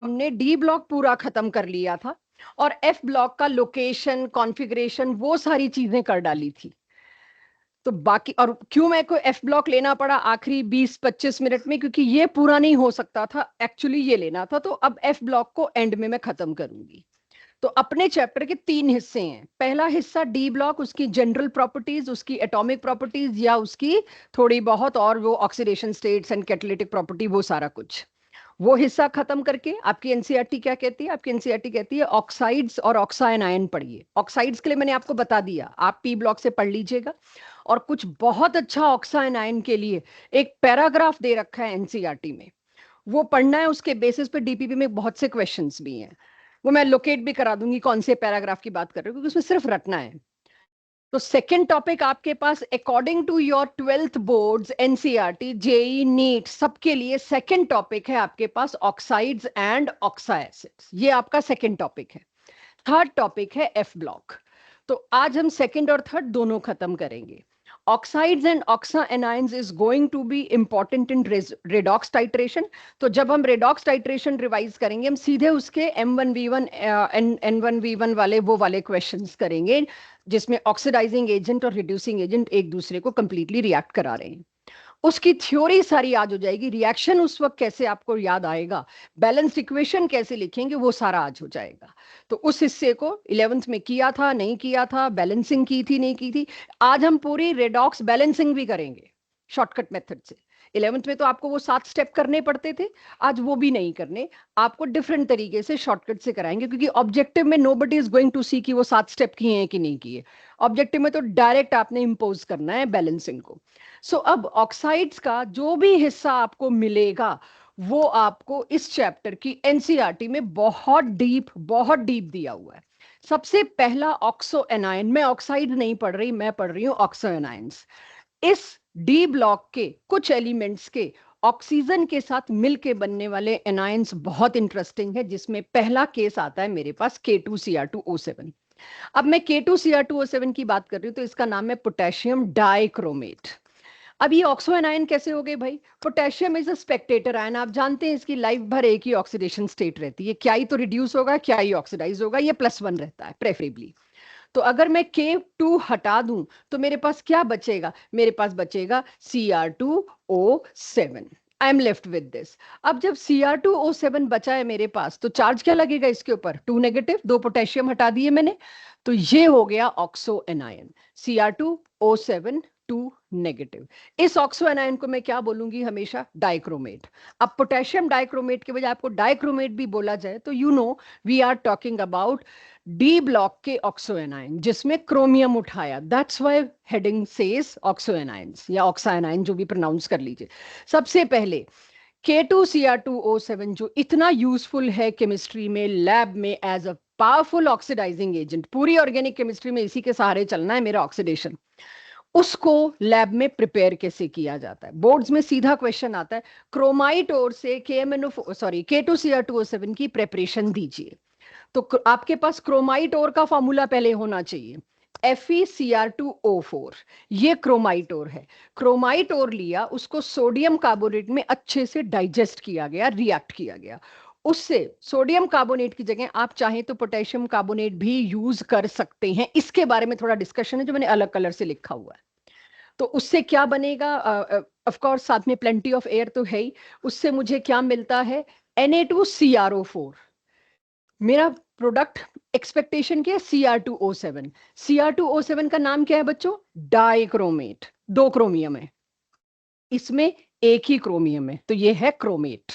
हमने D block पूरा खत्म कर लिया था और एफ ब्लॉक का लोकेशन कॉन्फ़िगरेशन वो सारी चीजें कर डाली थी। तो बाकी और क्यों मेरे को एफ ब्लॉक लेना पड़ा आखिरी 20-25 मिनट में, क्योंकि ये पूरा नहीं हो सकता था, एक्चुअली ये लेना था। तो अब एफ ब्लॉक को एंड में मैं खत्म करूंगी। तो अपने चैप्टर के 3 हिस्से हैं। पहला हिस्सा डी ब्लॉक, उसकी जनरल प्रॉपर्टीज, उसकी एटॉमिक प्रॉपर्टीज या उसकी थोड़ी बहुत और वो oxidation states and catalytic property, वो सारा कुछ। वो हिस्सा खत्म करके आपकी एनसीईआरटी क्या कहती है? आपकी एनसीईआरटी कहती है ऑक्साइड्स और ऑक्साएनायन पढ़िए। ऑक्साइड्स के लिए मैंने आपको बता दिया, आप पी ब्लॉक से पढ़ लीजिएगा। और कुछ बहुत अच्छा ऑक्साएनायन के लिए एक पैराग्राफ दे रखा है एनसीईआरटी में, वो पढ़ना है। उसके बेसिस पे डीपीपी में बहुत से क्वेश्चंस भी हैं, वो मैं लोकेट भी करा दूंगी कौन से पैराग्राफ की बात कर रही हूँ, क्योंकि उसमें सिर्फ रटना है। तो सेकंड टॉपिक आपके पास according to your 12th boards NCERT JEE NEET सबके लिए सेकंड टॉपिक है आपके पास ऑक्साइड्स एंड ऑक्सा एसिड्स। ये आपका सेकंड टॉपिक है। थर्ड टॉपिक है एफ ब्लॉक। तो आज हम सेकंड और थर्ड दोनों खत्म करेंगे। Oxides and oxo anions is going to be important in redox titration. तो जब हम रेडॉक्स टाइट्रेशन रिवाइज करेंगे, हम सीधे उसके M1V1 N1V1 वाले वो वाले क्वेश्चंस करेंगे, जिसमें ऑक्सीडाइजिंग एजेंट और रिड्यूसिंग एजेंट एक दूसरे को कंप्लीटली रिएक्ट करा रहे हैं। उसकी थ्योरी सारी याद हो जाएगी, रिएक्शन उस वक्त कैसे आपको याद आएगा, बैलेंस इक्वेशन कैसे लिखेंगे, वो सारा आज हो जाएगा। तो उस हिस्से को 11th में किया था नहीं किया था, बैलेंसिंग की थी नहीं की थी, आज हम पूरी रेडॉक्स बैलेंसिंग भी करेंगे शॉर्टकट मेथड से। 11th में तो आपको वो 7 स्टेप करने पड़ते थे, आज वो भी नहीं करने, आपको डिफरेंट तरीके से शॉर्टकट से कराएंगे, क्योंकि ऑब्जेक्टिव में नोबडी इज गोइंग टू सी कि वो 7 स्टेप किए हैं कि नहीं किए। ऑब्जेक्टिव में तो डायरेक्ट आपने इंपोज करना है बैलेंसिंग को। अब ऑक्साइड्स का जो भी हिस्सा आपको मिलेगा, वो आपको इस चैप्टर की एनसीईआरटी में बहुत डीप दिया हुआ है। सबसे पहला ऑक्सो एनायन, मैं ऑक्साइड नहीं पढ़ रही, मैं पढ़ रही हूं ऑक्सो एनायंस। इस डी ब्लॉक के कुछ एलिमेंट्स के ऑक्सीजन के साथ मिलके बनने वाले एनायंस बहुत इंटरेस्टिंग है, जिसमें पहला केस आता है मेरे पास K2Cr2O7। अब मैं K2Cr2O7 की बात कर रही हूँ, तो इसका नाम है पोटेशियम डाइक्रोमेट। अब ये ऑक्सो एनायन कैसे हो गए भाई? Potassium is a Spectator ion, आप जानते हैं इसकी लाइफ भर एक ही ऑक्सीडेशन स्टेट रहती है, क्या ही तो रिड्यूस होगा क्या ही ऑक्सीडाइज होगा, ये +1 रहता है प्रेफरेबली। तो अगर मैं K2 हटा दूं तो मेरे पास क्या बचेगा? मेरे पास बचेगा Cr2O7। I am left with this. अब जब Cr2O7 बचा है मेरे पास, तो चार्ज क्या लगेगा इसके ऊपर? 2 नेगेटिव, 2 पोटेशियम हटा दिए मैंने, तो ये हो गया ऑक्सो एनायन, Cr2O7 2 नेगेटिव। इस ऑक्सो एनायन को मैं क्या बोलूंगी हमेशा? डाइक्रोमेट। अब पोटेशियम डाइक्रोमेट के बजाय आपको डाइक्रोमेट भी बोला जाए तो you know we are talking about D block के ऑक्सो एनायन, जिसमें क्रोमियम उठाया, that's why heading says oxo anions या ऑक्सा एनायन, जो भी प्रोनाउंस कर लीजिए। सबसे पहले K2Cr2O7 जो इतना यूजफुल है केमिस्ट्री में, लैब में as a powerful oxidising agent, पूरी ऑर्गेनिक केमिस्ट्री में इसी के सहारे चलना है मेरा ऑक्सीडेशन, उसको लैब में प्रिपेयर कैसे किया जाता है? बोर्ड्स में सीधा क्वेश्चन आता है, क्रोमाइट और से K2Cr2O7 की प्रेपरेशन दीजिए। तो आपके पास क्रोमाइट और का फॉर्मूला पहले होना चाहिए, FeCr2O4। ये क्रोमाइट और है। क्रोमाइट और लिया, उसको सोडियम कार्बोनेट में अच्छे से डाइजेस्ट किया गया, रिएक्ट किया गया। उससे सोडियम कार्बोनेट की जगह आप चाहें तो पोटेशियम कार्बोनेट भी यूज कर सकते हैं, इसके बारे में थोड़ा डिस्कशन है जो मैंने अलग कलर से लिखा हुआ है। तो उससे क्या बनेगा? ऑफ कोर्स साथ में प्लेंटी ऑफ एयर तो है ही, उससे मुझे क्या मिलता है? Na2CrO4। मेरा प्रोडक्ट एक्सपेक्टेशन क्या है? Cr2O7। Cr2O7 का नाम क्या है बच्चों? डाइक्रोमेट। 2 क्रोमियम है इसमें, एक ही क्रोमियम है, तो ये है क्रोमेट।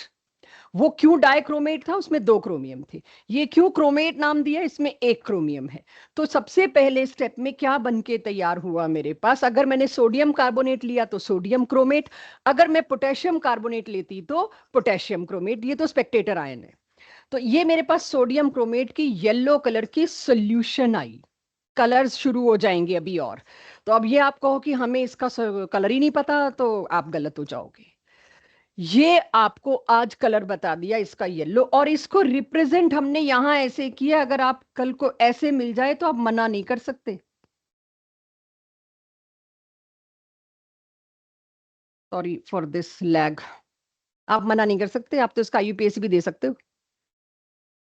वो क्यों डाइक्रोमेट था? उसमें 2 क्रोमियम थे। ये क्यों क्रोमेट नाम दिया? इसमें एक क्रोमियम है। तो सबसे पहले स्टेप में क्या बन के तैयार हुआ मेरे पास? अगर मैंने सोडियम कार्बोनेट लिया तो सोडियम क्रोमेट, अगर मैं पोटेशियम कार्बोनेट लेती तो पोटेशियम क्रोमेट। ये तो स्पेक्टेटर आयन है। तो ये मेरे पास सोडियम क्रोमेट की येलो कलर की सोल्यूशन आई। कलर्स शुरू हो जाएंगे अभी और। तो अब ये आप कहो कि हमें इसका कलर ही नहीं पता, तो आप गलत हो जाओगे। ये आपको आज कलर बता दिया इसका येलो, और इसको रिप्रेजेंट हमने यहां ऐसे किया। अगर आप कल को ऐसे मिल जाए तो आप मना नहीं कर सकते। Sorry for this lag. आप मना नहीं कर सकते, आप तो इसका यूपीएससी भी दे सकते हो।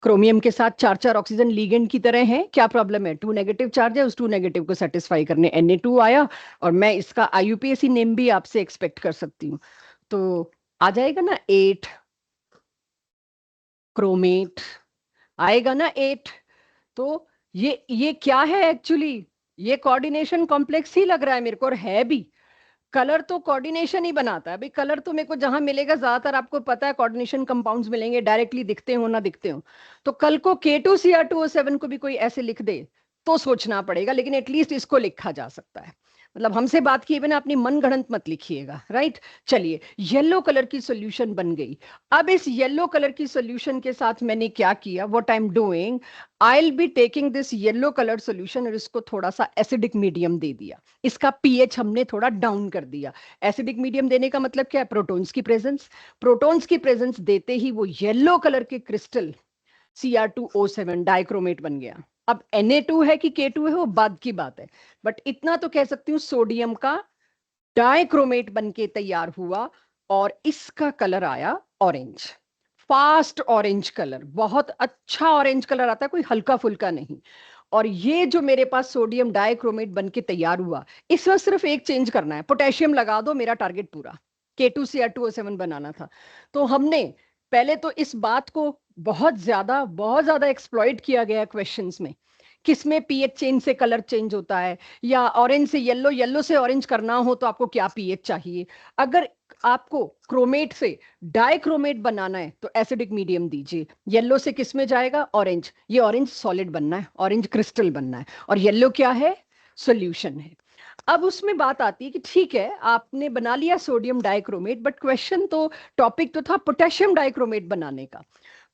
क्रोमियम के साथ 4 ऑक्सीजन लीगेंड की तरह हैं, क्या प्रॉब्लम है? 2 नेगेटिव चार्ज है, उस 2 नेगेटिव को सेटिस्फाई करने Na2 आया, और मैं इसका IUPAC नेम भी आपसे एक्सपेक्ट कर सकती हूँ। तो आ जाएगा ना 8 क्रोमेट, आएगा ना 8। तो ये क्या है एक्चुअली? ये कोऑर्डिनेशन कॉम्प्लेक्स ही लग रहा है मेरे को, और है भी। कलर तो कोऑर्डिनेशन ही बनाता है भाई। कलर तो मेरे को जहां मिलेगा, ज्यादातर आपको पता है कोऑर्डिनेशन कंपाउंड्स मिलेंगे, डायरेक्टली दिखते हो ना दिखते हो। तो कल को K2Cr2O7 को भी कोई ऐसे लिख दे तो सोचना पड़ेगा, लेकिन एटलीस्ट इसको लिखा जा सकता है। मतलब हमसे बात किए बिना अपनी मन गढ़ंत मत लिखिएगा, राइट। चलिए, येलो कलर की सॉल्यूशन बन गई। अब इस येलो कलर की सॉल्यूशन के साथ मैंने क्या किया, what I am doing, I will be taking this yellow colour solution और इसको थोड़ा सा एसिडिक मीडियम दे दिया। इसका पीएच हमने थोड़ा डाउन कर दिया। एसिडिक मीडियम देने का मतलब क्या है? प्रोटॉन्स की प्रेजेंस। प्रोटॉन्स की प्रेजेंस देते ही वो येलो कलर के क्रिस्टल Cr2O7 डाइक्रोमेट बन गया। अब Na2 है कि K2 है वो बाद की बात है, बट इतना तो कह सकती हूँ सोडियम का डाइक्रोमेट बन के तैयार हुआ, और इसका कलर आया ऑरेंज। फास्ट ऑरेंज कलर, बहुत अच्छा ऑरेंज कलर आता है, कोई हल्का फुल्का नहीं। और ये जो मेरे पास सोडियम डाइक्रोमेट बन के तैयार हुआ, इसमें सिर्फ एक चेंज करना है, पोटेशियम लगा दो, मेरा टारगेट पूरा। K2Cr2O7 बनाना था। तो हमने पहले तो इस बात को बहुत ज्यादा एक्सप्लॉइट किया गया क्वेश्चंस में, किसमें पीएच चेंज से कलर चेंज होता है, या ऑरेंज से येलो, येलो से ऑरेंज करना हो तो आपको क्या पीएच चाहिए। अगर आपको क्रोमेट से डाइक्रोमेट बनाना है तो एसिडिक मीडियम दीजिए। येलो से किस में जाएगा? ऑरेंज। ये ऑरेंज सॉलिड बनना है, ऑरेंज क्रिस्टल बनना है, और येलो क्या है? सॉल्यूशन है। अब उसमें बात आती है कि ठीक है, आपने बना लिया सोडियम डाइक्रोमेट, बट क्वेश्चन तो, टॉपिक तो था पोटेशियम डाइक्रोमेट बनाने का।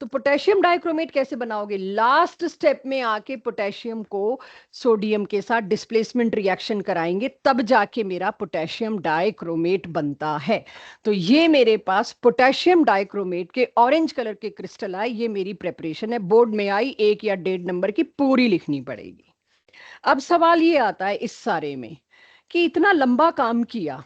तो पोटेशियम डाइक्रोमेट कैसे बनाओगे? लास्ट स्टेप में आके पोटेशियम को सोडियम के साथ डिस्प्लेसमेंट रिएक्शन कराएंगे, तब जाके मेरा पोटेशियम डाइक्रोमेट बनता है। तो ये मेरे पास पोटेशियम डाइक्रोमेट के ऑरेंज कलर के क्रिस्टल आए, ये मेरी प्रेपरेशन है। बोर्ड में आई 1 या 1.5 नंबर की पूरी लिखनी पड़ेगी। अब सवाल ये आता है इस सारे में कि इतना लंबा काम किया,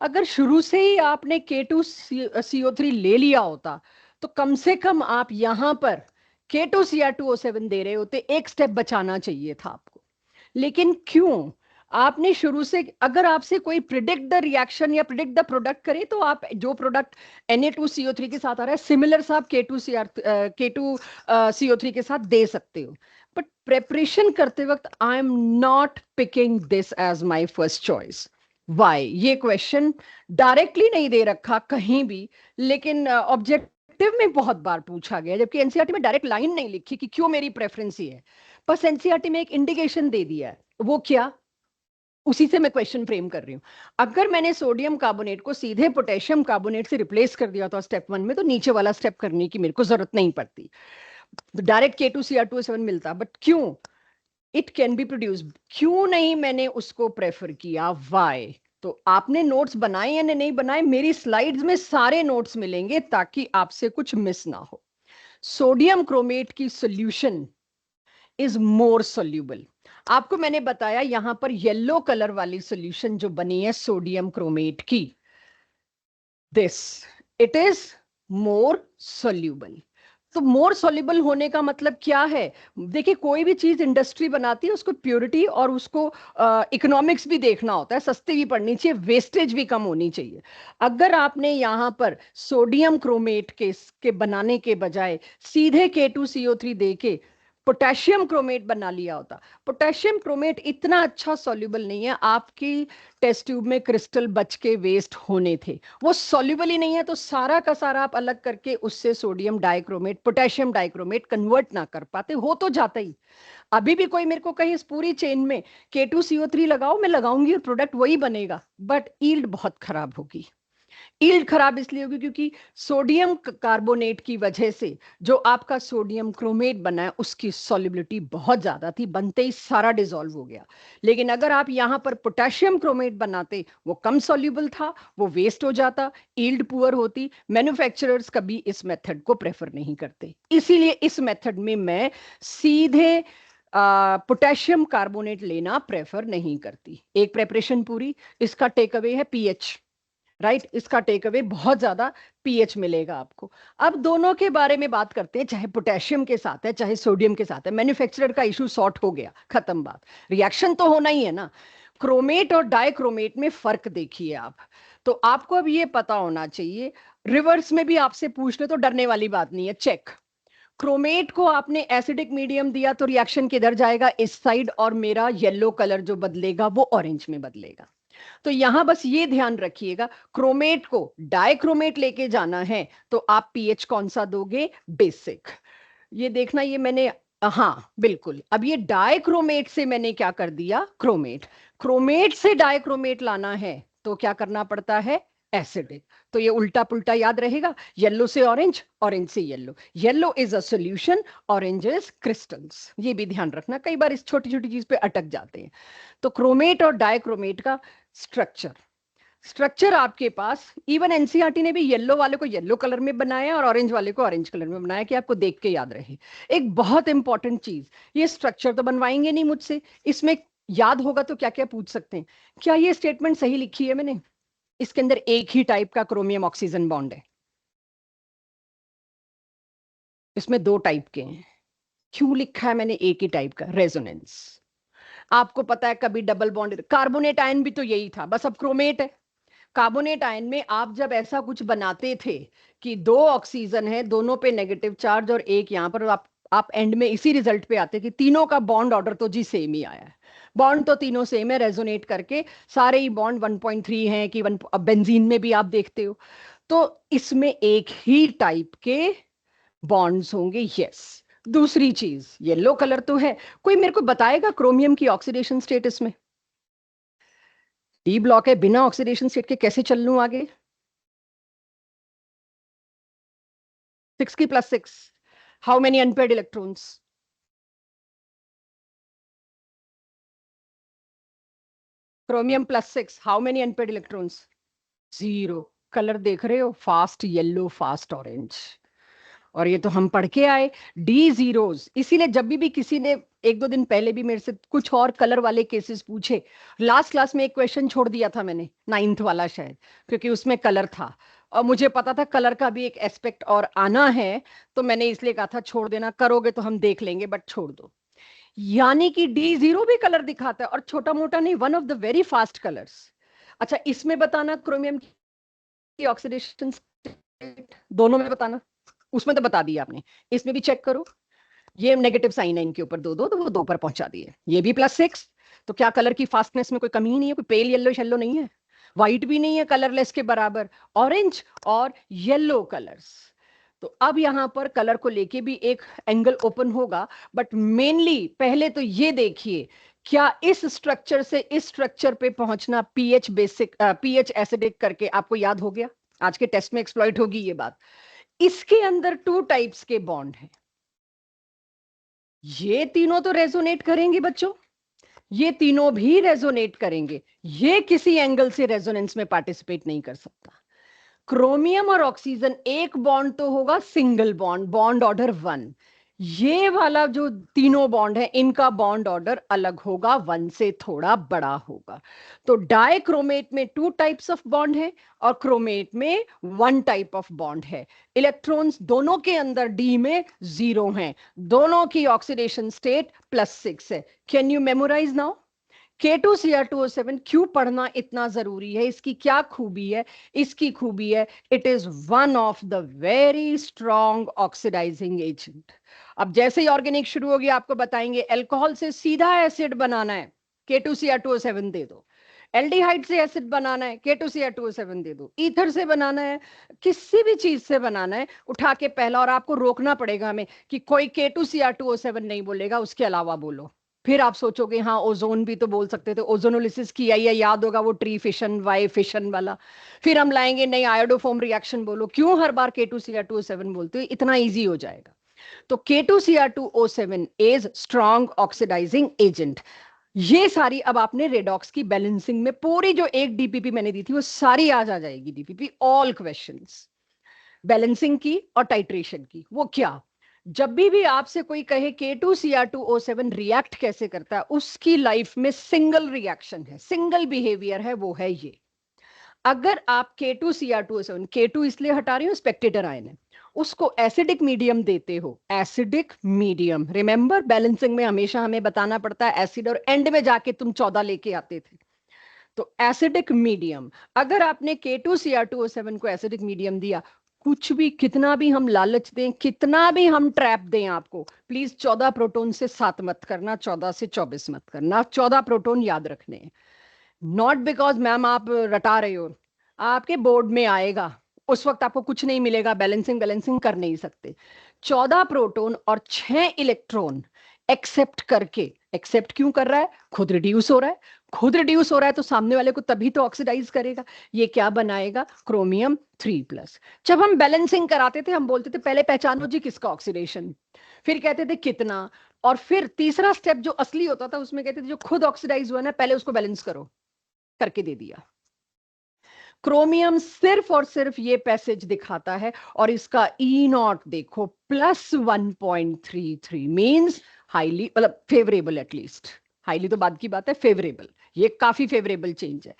अगर शुरू से ही आपने K2CO3 ले लिया होता तो कम से कम आप यहां पर K2Cr2O7 दे रहे होते, एक स्टेप बचाना चाहिए था आपको। लेकिन क्यों आपने शुरू से, अगर आपसे कोई प्रिडिक्ट द रिएक्शन या प्रिडिक्ट द प्रोडक्ट करे, तो आप जो प्रोडक्ट Na2CO3 के साथ आ रहा है सिमिलर सा आप K2CO3 के साथ दे सकते हो। बट प्रेपरेशन करते वक्त I am not picking this as my first choice. Why? ये क्वेश्चन डायरेक्टली नहीं दे रखा कहीं भी, लेकिन ऑब्जेक्टिव में बहुत बार पूछा गया, जबकि एनसीईआरटी में डायरेक्ट लाइन नहीं लिखी कि क्यों मेरी प्रेफरेंस ये है। बस एनसीईआरटी में एक इंडिकेशन दे दिया है, वो क्या, उसी से मैं क्वेश्चन फ्रेम कर रही हूँ। अगर मैंने सोडियम कार्बोनेट को सीधे पोटेशियम कार्बोनेट से रिप्लेस कर दिया था स्टेप 1 में, तो नीचे वाला स्टेप करने की मेरे को जरूरत नहीं पड़ती, डायरेक्ट K2Cr2O7 मिलता। बट क्यों इट कैन बी प्रोड्यूस, क्यों नहीं मैंने उसको प्रेफर किया? वाई? तो आपने नोट्स बनाए या नहीं बनाए, मेरी स्लाइड्स में सारे नोट्स मिलेंगे ताकि आपसे कुछ मिस ना हो। सोडियम क्रोमेट की सॉल्यूशन इज मोर सोल्यूबल। आपको मैंने बताया यहां पर येलो कलर वाली सॉल्यूशन जो बनी है सोडियम क्रोमेट की, this, it is more soluble. तो मोर सोल्यूबल होने का मतलब क्या है? देखिए, कोई भी चीज इंडस्ट्री बनाती है, उसको प्योरिटी और उसको इकोनॉमिक्स भी देखना होता है, सस्ती भी पड़नी चाहिए, वेस्टेज भी कम होनी चाहिए। अगर आपने यहां पर सोडियम क्रोमेट के बनाने के बजाय सीधे K2CO3 दे के पोटेशियम क्रोमेट बना लिया होता, पोटेशियम क्रोमेट इतना अच्छा सॉल्युबल नहीं है, आपकी टेस्ट ट्यूब में क्रिस्टल बच के वेस्ट होने थे। वो सॉल्युबल ही नहीं है, तो सारा का सारा आप अलग करके उससे sodium dichromate potassium dichromate convert ना कर पाते, हो तो जाता ही। अभी भी कोई मेरे को कहे इस पूरी चेन में K2CO3 लगाओ, मैं लगाऊंगी और प्रोडक्ट वही बनेगा, बट ईल्ड बहुत खराब होगी। ईल्ड खराब इसलिए होगी क्योंकि सोडियम कार्बोनेट की वजह से जो आपका सोडियम क्रोमेट बना है उसकी सॉल्युबिलिटी बहुत ज्यादा थी, बनते ही सारा डिसॉल्व हो गया। लेकिन अगर आप यहां पर पोटेशियम क्रोमेट बनाते, वो कम सॉल्युबल था, वो वेस्ट हो जाता, ईल्ड पुअर होती। मैन्युफैक्चरर्स कभी इस मेथड को प्रेफर नहीं करते, इसीलिए इस मेथड में मैं सीधे पोटेशियम कार्बोनेट लेना प्रेफर नहीं करती। एक प्रेपरेशन पूरी, इसका टेक अवे है पीएच। राइट, इसका टेक अवे बहुत ज्यादा पीएच मिलेगा आपको। अब दोनों के बारे में बात करते हैं, चाहे पोटेशियम के साथ है चाहे सोडियम के साथ है, मैन्युफैक्चरर का इशू सॉर्ट हो गया, खत्म बात, रिएक्शन तो होना ही है ना। क्रोमेट और डाइक्रोमेट में फर्क देखिए आप, तो आपको अब ये पता होना चाहिए, रिवर्स में भी आपसे पूछ ले तो डरने वाली बात नहीं है, चेक। क्रोमेट को आपने एसिडिक मीडियम दिया तो रिएक्शन किधर जाएगा, इस साइड, और मेरा येलो कलर जो बदलेगा वो ऑरेंज में बदलेगा। तो यहां बस ये ध्यान रखिएगा, क्रोमेट को डाइक्रोमेट लेके जाना है तो आप पीएच कौन सा दोगे, बेसिक। ये देखना, ये मैंने, हाँ बिल्कुल, अब ये डाइक्रोमेट से मैंने क्या कर दिया, क्रोमेट। क्रोमेट से डाइक्रोमेट लाना है तो क्या करना पड़ता है, एसिडिक। तो ये उल्टा पुल्टा याद रहेगा, येलो से ऑरेंज, ऑरेंज से yellow, yellow is a solution, orange is crystals. ये भी ध्यान रखना, कई बार इस छोटी छोटी चीज पे अटक जाते हैं। तो क्रोमेट और डाइक्रोमेट का स्ट्रक्चर, स्ट्रक्चर आपके पास, इवन एनसीईआरटी ने भी येलो वाले को येलो कलर में बनाया और ऑरेंज वाले को ऑरेंज कलर में बनाया कि आपको देख के याद रहे। एक बहुत इंपॉर्टेंट चीज, ये स्ट्रक्चर तो बनवाएंगे नहीं मुझसे, इसमें याद होगा तो क्या क्या पूछ सकते हैं, क्या ये स्टेटमेंट सही लिखी है मैंने, इसके अंदर एक ही टाइप का क्रोमियम ऑक्सीजन बॉन्ड है, इसमें दो टाइप के हैं, क्यों लिखा है मैंने एक ही टाइप का, रेजोनेंस। आपको पता है कभी डबल बॉन्ड, कार्बोनेट आयन भी तो यही था, बस अब क्रोमेट है। कार्बोनेट आयन में आप जब ऐसा कुछ बनाते थे कि दो ऑक्सीजन है, दोनों पे नेगेटिव चार्ज और एक यहां पर, आप एंड में इसी रिजल्ट पे आते कि तीनों का बॉन्ड ऑर्डर तो जी सेम ही आया है, बॉन्ड तो तीनों सेम है, रेजोनेट करके सारे ही बॉन्ड 1.3 हैं कि बेंजीन में भी आप देखते हो। तो इसमें एक ही टाइप के बॉन्ड्स होंगे, यस। दूसरी चीज, येलो कलर तो है, कोई मेरे को बताएगा क्रोमियम की ऑक्सीडेशन स्टेटस में, डी ब्लॉक है, बिना ऑक्सीडेशन स्टेट के कैसे चल लूं आगे, 6 की +6, how many unpaired electrons, chromium +6, how many unpaired electrons, 0। Colour देख रहे हो, फास्ट येलो, फास्ट ऑरेंज, और ये तो हम पढ़ के आए, डी जीरोज। इसीलिए जब भी किसी ने एक दो दिन पहले भी मेरे से कुछ और कलर वाले केसेस पूछे, लास्ट क्लास में एक क्वेश्चन छोड़ दिया था मैंने, 9th वाला शायद, क्योंकि उसमें कलर था और मुझे पता था कलर का भी एक एस्पेक्ट और आना है, तो मैंने इसलिए कहा था छोड़ देना, करोगे तो हम देख लेंगे बट छोड़ दो। यानी कि डी जीरो भी कलर दिखाता है, और छोटा मोटा नहीं, one of the very fast colours. अच्छा, इसमें बताना क्रोमियम की ऑक्सीडेशन स्टेट, दोनों में बताना, उसमें तो बता दिया आपने, इसमें भी चेक करो, ये नेगेटिव साइन है इनके ऊपर, दो दो तो वो दो पर पहुंचा दिए, ये भी +6। तो क्या कलर की फास्टनेस में कोई कमी ही नहीं है, कोई पेल येलो शेलो नहीं है, व्हाइट भी नहीं है कलरलेस के बराबर, ऑरेंज और येलो कलर्स। तो अब यहां पर कलर को लेके भी एक एंगल ओपन होगा, बट मेनली पहले तो ये देखिए, क्या इस स्ट्रक्चर से इस स्ट्रक्चर पे पहुंचना पीएच बेसिक, पीएच एसिडिक करके आपको याद हो गया, आज के टेस्ट में एक्सप्लॉइट होगी ये बात। इसके अंदर 2 टाइप्स के बॉन्ड हैं, ये तीनों तो रेजोनेट करेंगे बच्चों, ये तीनों भी रेजोनेट करेंगे, ये किसी एंगल से रेजोनेंस में पार्टिसिपेट नहीं कर सकता। क्रोमियम और ऑक्सीजन एक बॉन्ड तो होगा, सिंगल बॉन्ड, बॉन्ड ऑर्डर 1। ये वाला जो तीनों बॉन्ड है, इनका बॉन्ड ऑर्डर अलग होगा, 1 से थोड़ा बड़ा होगा। तो डाइक्रोमेट में 2 टाइप्स ऑफ बॉन्ड है और क्रोमेट में 1 टाइप ऑफ बॉन्ड है। इलेक्ट्रॉन्स दोनों के अंदर डी में 0 हैं, दोनों की ऑक्सीडेशन स्टेट +6 है। Can you memorise now? K2Cr2O7 क्यों पढ़ना इतना जरूरी है, इसकी क्या खूबी है? इसकी खूबी है, it is one of the very strong oxidising agent. अब जैसे ही ऑर्गेनिक शुरू होगी आपको बताएंगे, अल्कोहल से सीधा एसिड बनाना है, K2Cr2O7 दे दो, एल्डिहाइड से एसिड बनाना है, K2Cr2O7 दे दो, ईथर से बनाना है, किसी भी चीज से बनाना है, उठा के पहला, और आपको रोकना पड़ेगा हमें कि कोई K2Cr2O7 नहीं बोलेगा, उसके अलावा बोलो। फिर आप सोचोगे हाँ ओजोन भी तो बोल सकते थे, ओजोनोलिसिस किया, या याद होगा वो ट्री फिशन, वाई फिशन वाला। फिर हम लाएंगे नहीं, आयोडोफोम रिएक्शन बोलो, क्यों हर बार K2Cr2O7 बोलते हो, इतना इजी हो जाएगा। तो K2Cr2O7 is strong oxidising agent. ये सारी अब आपने रेडॉक्स की बैलेंसिंग में पूरी जो एक डीपीपी मैंने दी थी वो सारी आज आ जाएगी डीपीपी, ऑल क्वेश्चंस बैलेंसिंग की और टाइट्रेशन की। वो क्या, जब भी आपसे कोई कहे K2Cr2O7 रिएक्ट कैसे करता है, उसकी लाइफ में सिंगल रिएक्शन है, सिंगल बिहेवियर है, वो है ये। अगर आप K2Cr2O7, K2 इसलिए हटा रही हूँ स्पेक्टेटर आयन है, उसको एसिडिक मीडियम देते हो, एसिडिक मीडियम, रिमेंबर बैलेंसिंग में हमेशा हमें बताना पड़ता है एसिड, और एंड में जाके तुम 14 लेके आते थे। तो एसिडिक मीडियम, अगर आपने K2Cr2O7 को एसिडिक मीडियम दिया, कुछ भी कितना भी हम लालच दें, कितना भी हम ट्रैप दें आपको, प्लीज 14 प्रोटोन से 7 मत करना, 14 से 24 मत करना, 14 प्रोटोन याद रखने हैं। नॉट बिकॉज मैम आप रटा रहे हो, आपके बोर्ड में आएगा, उस वक्त आपको कुछ नहीं मिलेगा, बैलेंसिंग बैलेंसिंग कर नहीं सकते। 14 प्रोटोन और 6 इलेक्ट्रॉन एक्सेप्ट करके, एक्सेप्ट क्यों कर रहा है, खुद रिड्यूस हो रहा है, खुद रिड्यूस हो रहा है तो सामने वाले को तभी तो ऑक्सीडाइज करेगा, ये क्या बनाएगा, क्रोमियम 3+। जब हम बैलेंसिंग कराते थे हम बोलते थे पहले पहचानो जी किसका ऑक्सीडेशन, फिर कहते थे कितना, और फिर तीसरा स्टेप जो असली होता था उसमें कहते थे जो खुद ऑक्सीडाइज हुआ ना पहले उसको बैलेंस करो, करके दे दिया। क्रोमियम सिर्फ और सिर्फ ये पैसेज दिखाता है, और इसका E0 देखो +1.33 मींस हाईली, मतलब फेवरेबल, एटलीस्ट हाईली तो बाद की बात है, फेवरेबल, ये काफी फेवरेबल चेंज है।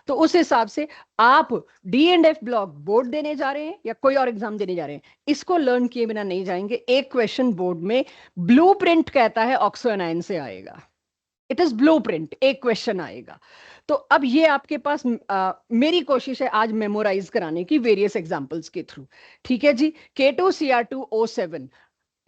तो उस हिसाब से आप D&F ब्लॉक बोर्ड देने जा रहे हैं या कोई और एग्जाम देने जा रहे हैं, इसको लर्न किए बिना नहीं जाएंगे। एक क्वेश्चन बोर्ड में ब्लूप्रिंट कहता है ऑक्सो एनायन से आएगा, इट इज ब्लूप्रिंट, एक क्वेश्चन आएगा। तो अब ये आपके पास मेरी कोशिश है आज मेमोराइज कराने की वेरियस एग्जांपल्स के थ्रू, ठीक है जी। K2Cr2O7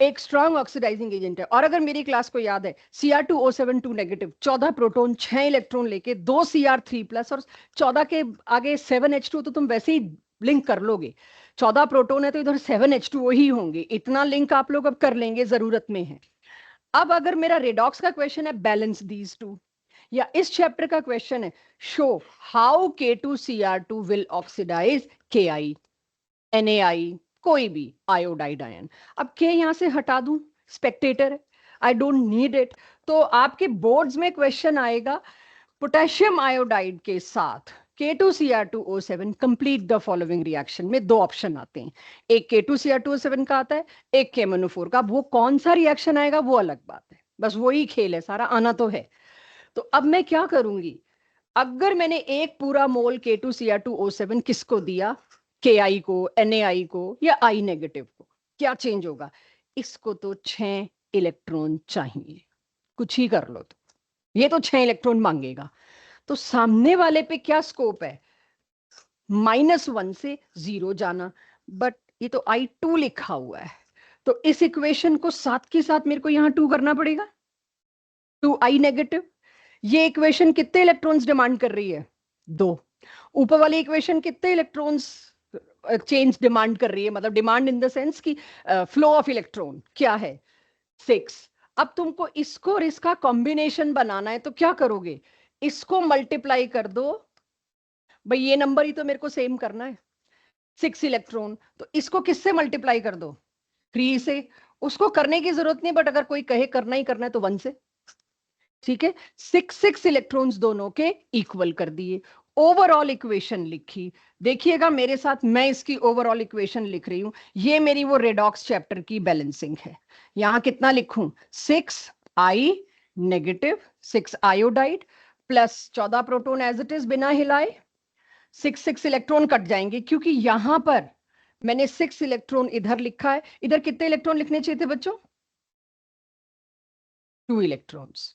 एक स्ट्रॉन्ग ऑक्सीडाइजिंग एजेंट है, और अगर मेरी क्लास को याद है Cr2O7 2 नेगेटिव, 14 प्रोटॉन 6 इलेक्ट्रॉन लेके 2 Cr3+ और 14 के आगे 7H2, तो तुम वैसे ही लिंक कर लोगे, 14 प्रोटॉन है तो इधर 7H2O ही होंगे, इतना लिंक आप लोग अब कर लेंगे, जरूरत में है। अब अगर मेरा रेडॉक्स का क्वेश्चन है बैलेंस दीज टू, या इस चैप्टर का क्वेश्चन है show how K2Cr2 will oxidise Ki, NaI, कोई भी आयोडाइड आयन। अब के यहां से हटा दूं, Spectator, I don't need it. तो आपके बोर्ड्स में क्वेश्चन आएगा पोटेशियम आयोडाइड के साथ K2Cr2O7 complete the following reaction, में दो ऑप्शन आते हैं, एक K2Cr2O7 का आता है, एक KMnO4 का। वो कौन सा रिएक्शन आएगा वो अलग बात है, बस वही खेल है सारा, आना तो है। तो अब मैं क्या करूंगी, अगर मैंने एक पूरा मोल K2Cr2O7 किसको दिया, Ki को, NaI को या I नेगेटिव को, क्या चेंज होगा, इसको तो 6 इलेक्ट्रॉन चाहिए, कुछ ही कर लो, तो ये तो 6 इलेक्ट्रॉन मांगेगा। तो सामने वाले पे क्या स्कोप है, -1 से 0 जाना, बट ये तो I2 लिखा हुआ है, तो इस इक्वेशन को साथ के साथ मेरे को यहां 2 करना पड़ेगा, 2I नेगेटिव। ये इक्वेशन कितने इलेक्ट्रॉन्स डिमांड कर रही है, 2। ऊपर वाली इक्वेशन कितने इलेक्ट्रॉन्स चेंज डिमांड कर रही है, मतलब डिमांड इन द सेंस कि फ्लो ऑफ इलेक्ट्रॉन क्या है, 6। अब तुमको इसको और इसका कॉम्बिनेशन बनाना है, तो क्या करोगे, इसको मल्टीप्लाई कर दो, भाई ये नंबर ही तो मेरे को सेम करना है, 6 इलेक्ट्रॉन, तो इसको किससे मल्टीप्लाई कर दो, 3 से। उसको करने की जरूरत नहीं, बट अगर कोई कहे करना ही करना है तो 1 से, ठीक है। 6 इलेक्ट्रॉन्स दोनों के इक्वल कर दिए, ओवरऑल इक्वेशन लिखी। देखिएगा मेरे साथ, मैं इसकी ओवरऑल इक्वेशन लिख रही हूं, ये मेरी वो रेडॉक्स चैप्टर की बैलेंसिंग है। यहां कितना लिखूं, 6I negative, 6 iodide plus 14 proton as it is बिना हिलाए, 6 इलेक्ट्रॉन कट जाएंगे क्योंकि यहां पर मैंने 6 इलेक्ट्रॉन इधर लिखा है, इधर कितने इलेक्ट्रॉन लिखने चाहिए थे बच्चों, 2 इलेक्ट्रॉन्स।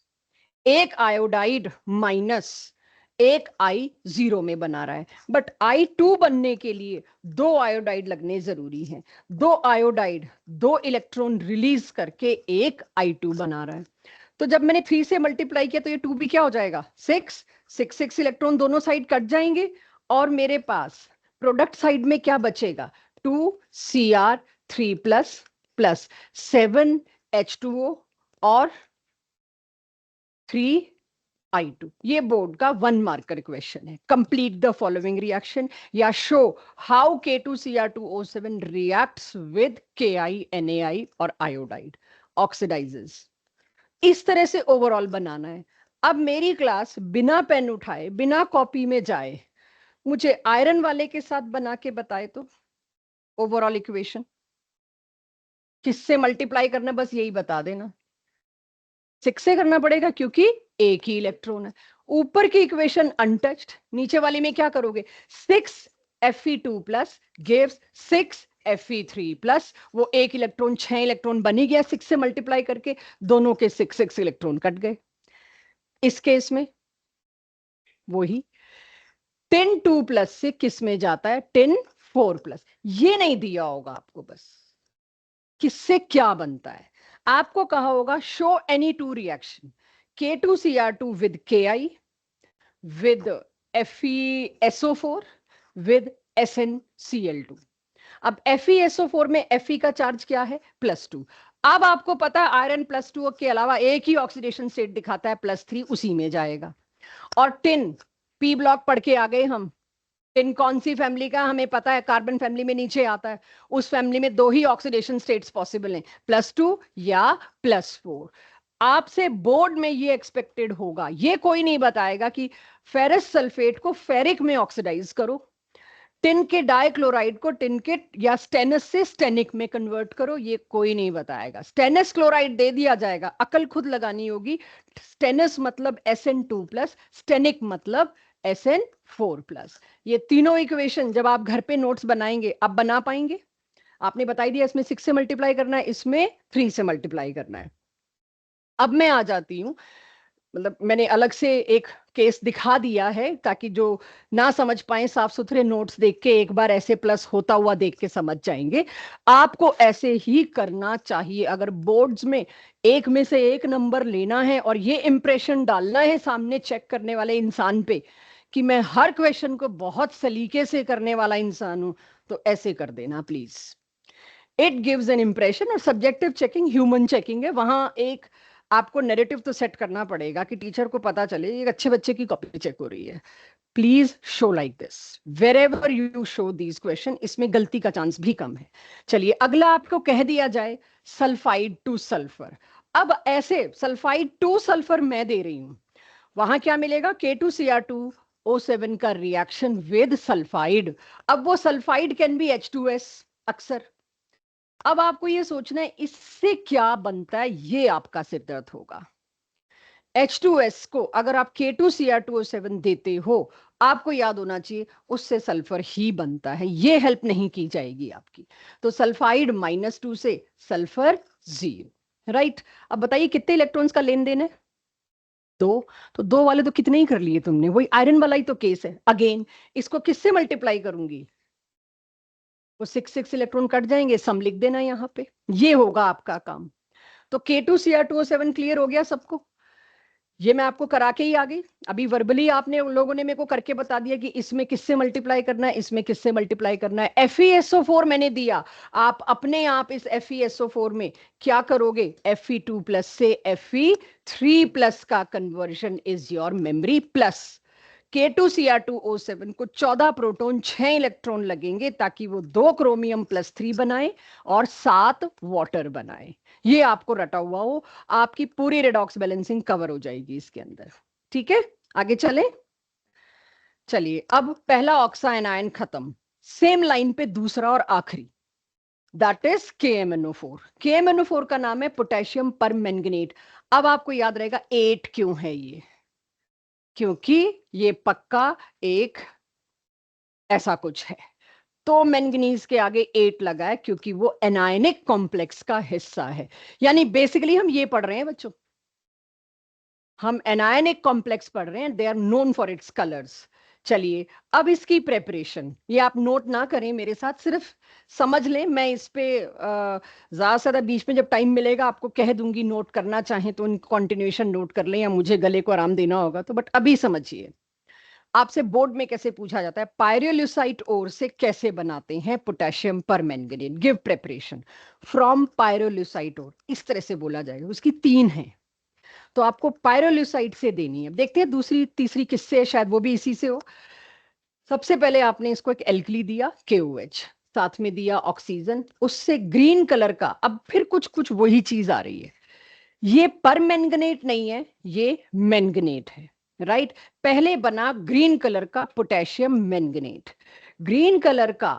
एक आयोडाइड माइनस एक I 0 में बना रहा है, बट I2 बनने के लिए 2 आयोडाइड लगने जरूरी हैं, 2 आयोडाइड 2 इलेक्ट्रॉन रिलीज करके एक I2 बना रहा है। तो जब मैंने 3 से मल्टीप्लाई किया तो ये 2 भी क्या हो जाएगा, 6 इलेक्ट्रॉन दोनों साइड कट जाएंगे, और मेरे पास प्रोडक्ट साइड में क्या बचेगा, 2Cr3+ प्लस 7H2O और 3I2। ये बोर्ड का 1 मार्कर क्वेश्चन है, कंप्लीट द फॉलोइंग रिएक्शन या show how K2Cr2O7 reacts with Ki, NaI और आयोडाइड ऑक्सीडाइजेस। इस तरह से ओवरऑल बनाना है। अब मेरी क्लास बिना पेन उठाए, बिना कॉपी में जाए, मुझे आयरन वाले के साथ बना के बताए तो ओवरऑल इक्वेशन किससे मल्टीप्लाई करना, बस यही बता देना, 6 से करना पड़ेगा क्योंकि एक ही इलेक्ट्रॉन है। ऊपर की इक्वेशन अनटच्ड, नीचे वाली में क्या करोगे? 6 Fe2 plus gives 6 Fe3 plus, वो एक इलेक्ट्रॉन 6 इलेक्ट्रॉन बनी गया 6 से मल्टीप्लाई करके, दोनों के 6 इलेक्ट्रॉन कट गए। इस केस में वही 10 2 प्लस से किस में जाता है? 10 4 प्लस। ये नहीं दिया होगा आपको, बस किससे क्या बनता है आपको कहा होगा show any two reaction K2Cr2 with Ki with FeSO4 with SnCl2। अब FeSO4 में Fe का चार्ज क्या है? +2। अब आपको पता है आयरन +2 के अलावा एक ही ऑक्सीडेशन स्टेट दिखाता है +3, उसी में जाएगा। और टिन पी ब्लॉक पढ़ के आ गए हम। टिन कौन सी फैमिली का? हमें पता है कार्बन फैमिली में नीचे आता है। उस फैमिली में 2 ही ऑक्सीडेशन स्टेट्स पॉसिबल हैं, +2 या +4। आपसे बोर्ड में ये एक्सपेक्टेड होगा, ये कोई नहीं बताएगा कि फेरस सल्फेट को फेरिक में ऑक्सीडाइज करो, टिन के डाइक्लोराइड को टिन के या स्टेनस से स्टेनिक में कन्वर्ट करो, ये कोई नहीं बताएगा। स्टेनस क्लोराइड दे दिया जाएगा, अकल खुद लगानी होगी। स्टेनस मतलब Sn2 प्लस, स्टेनिक मतलब Sn4 प्लस। ये तीनों इक्वेशन जब आप घर पे नोट्स बनाएंगे आप बना पाएंगे। आपने बताई दिया इसमें 6 से मल्टीप्लाई करना है, इसमें 3 से मल्टीप्लाई करना है। अब मैं आ जाती हूं, मतलब मैंने अलग से एक केस दिखा दिया है ताकि जो ना समझ पाए साफ सुथरे नोट्स देख के एक बार ऐसे प्लस होता हुआ देख के समझ जाएंगे। आपको ऐसे ही करना चाहिए अगर बोर्ड्स में एक में से एक नंबर लेना है और ये इंप्रेशन डालना है सामने चेक करने वाले इंसान पे कि मैं हर क्वेश्चन को बहुत सलीके से करने वाला इंसान हूं, तो ऐसे कर देना please. It gives an impression. और सब्जेक्टिव चेकिंग ह्यूमन चेकिंग है, वहां एक आपको नैरेटिव तो सेट करना पड़ेगा कि टीचर को पता चले एक अच्छे बच्चे की कॉपी चेक हो रही है। Please show like this wherever you show these question, इसमें गलती का चांस भी कम है। चलिए अगला आपको कह दिया जाए सल्फाइड टू सल्फर। अब ऐसे सल्फाइड टू सल्फर मैं दे रही हूं, वहां क्या मिलेगा? K2Cr2O7 का रिएक्शन विद सल्फाइड। अब वो सल्फाइड कैन बी H2S अक्सर। अब आपको ये सोचना है इससे क्या बनता है, ये आपका सिर दर्द होगा। H2S को अगर आप K2Cr2O7 देते हो, आपको याद होना चाहिए उससे सल्फर ही बनता है, ये हेल्प नहीं की जाएगी आपकी। तो सल्फाइड -2 से सल्फर 0, राइट। अब बताइए कितने इलेक्ट्रॉन्स का लेन देन है? 2। तो 2 वाले तो कितने ही कर लिए तुमने, वही आयरन वाला ही तो केस है। अगेन इसको किससे मल्टीप्लाई करूंगी? वो 6 इलेक्ट्रॉन कट जाएंगे, सम लिख देना यहाँ पे, ये होगा आपका काम। तो K2Cr2O7 क्लियर हो गया सबको? ये मैं आपको करा के ही आ गई। अभी वर्बली आपने उन लोगों ने मेरे को करके बता दिया कि इसमें किससे मल्टीप्लाई करना है, इसमें किससे मल्टीप्लाई करना है। FeSO4 मैंने दिया, आप अपने आप इस FeSO4 में क्या करोगे? Fe2 प्लस से Fe3 प्लस का conversion is your memory plus. K2Cr2O7 को 14 प्रोटॉन 6 इलेक्ट्रॉन लगेंगे ताकि वो 2 क्रोमियम +3 बनाए और 7 वाटर बनाए। ये आपको रटा हुआ हो, आपकी पूरी रेडॉक्स बैलेंसिंग कवर हो जाएगी इसके अंदर। ठीक है, आगे चले। चलिए अब पहला ऑक्सा एनायन खत्म, सेम लाइन पे दूसरा और आखिरी, दैट इज KMnO4। KMnO4 का नाम है पोटेशियम परमैंगनेट। अब आपको याद रहेगा 8 क्यों है ये, क्योंकि ये पक्का एक ऐसा कुछ है। तो मैंगनीज के आगे 8 लगा है क्योंकि वो एनायनिक कॉम्प्लेक्स का हिस्सा है। यानी बेसिकली हम ये पढ़ रहे हैं बच्चों, हम एनायनिक कॉम्प्लेक्स पढ़ रहे हैं, they are known for its colours. चलिए अब इसकी प्रेपरेशन, ये आप नोट ना करें मेरे साथ, सिर्फ समझ लें। मैं इस पे ज्यादा से ज्यादा बीच में जब टाइम मिलेगा आपको कह दूंगी, नोट करना चाहें तो उन कंटिन्यूएशन नोट कर लें, या मुझे गले को आराम देना होगा तो, बट अभी समझिए। आपसे बोर्ड में कैसे पूछा जाता है, पायरोल्यूसाइट ओर से कैसे बनाते हैं potassium permanganate, give preparation from pyrolusite ore, इस तरह से बोला जाएगा। उसकी 3 है तो आपको पायरोल्यूसाइट से देनी है। देखते हैं दूसरी तीसरी किससे है, शायद वो भी इसी से हो। सबसे पहले आपने इसको एक एल्कली दिया KOH, साथ में दिया ऑक्सीजन, उससे ग्रीन कलर का, अब फिर कुछ कुछ वही चीज आ रही है, ये परमैंगनेट नहीं है, ये मैंगनेट है, राइट। पहले बना ग्रीन कलर का पोटेशियम मैंगनेट, ग्रीन कलर का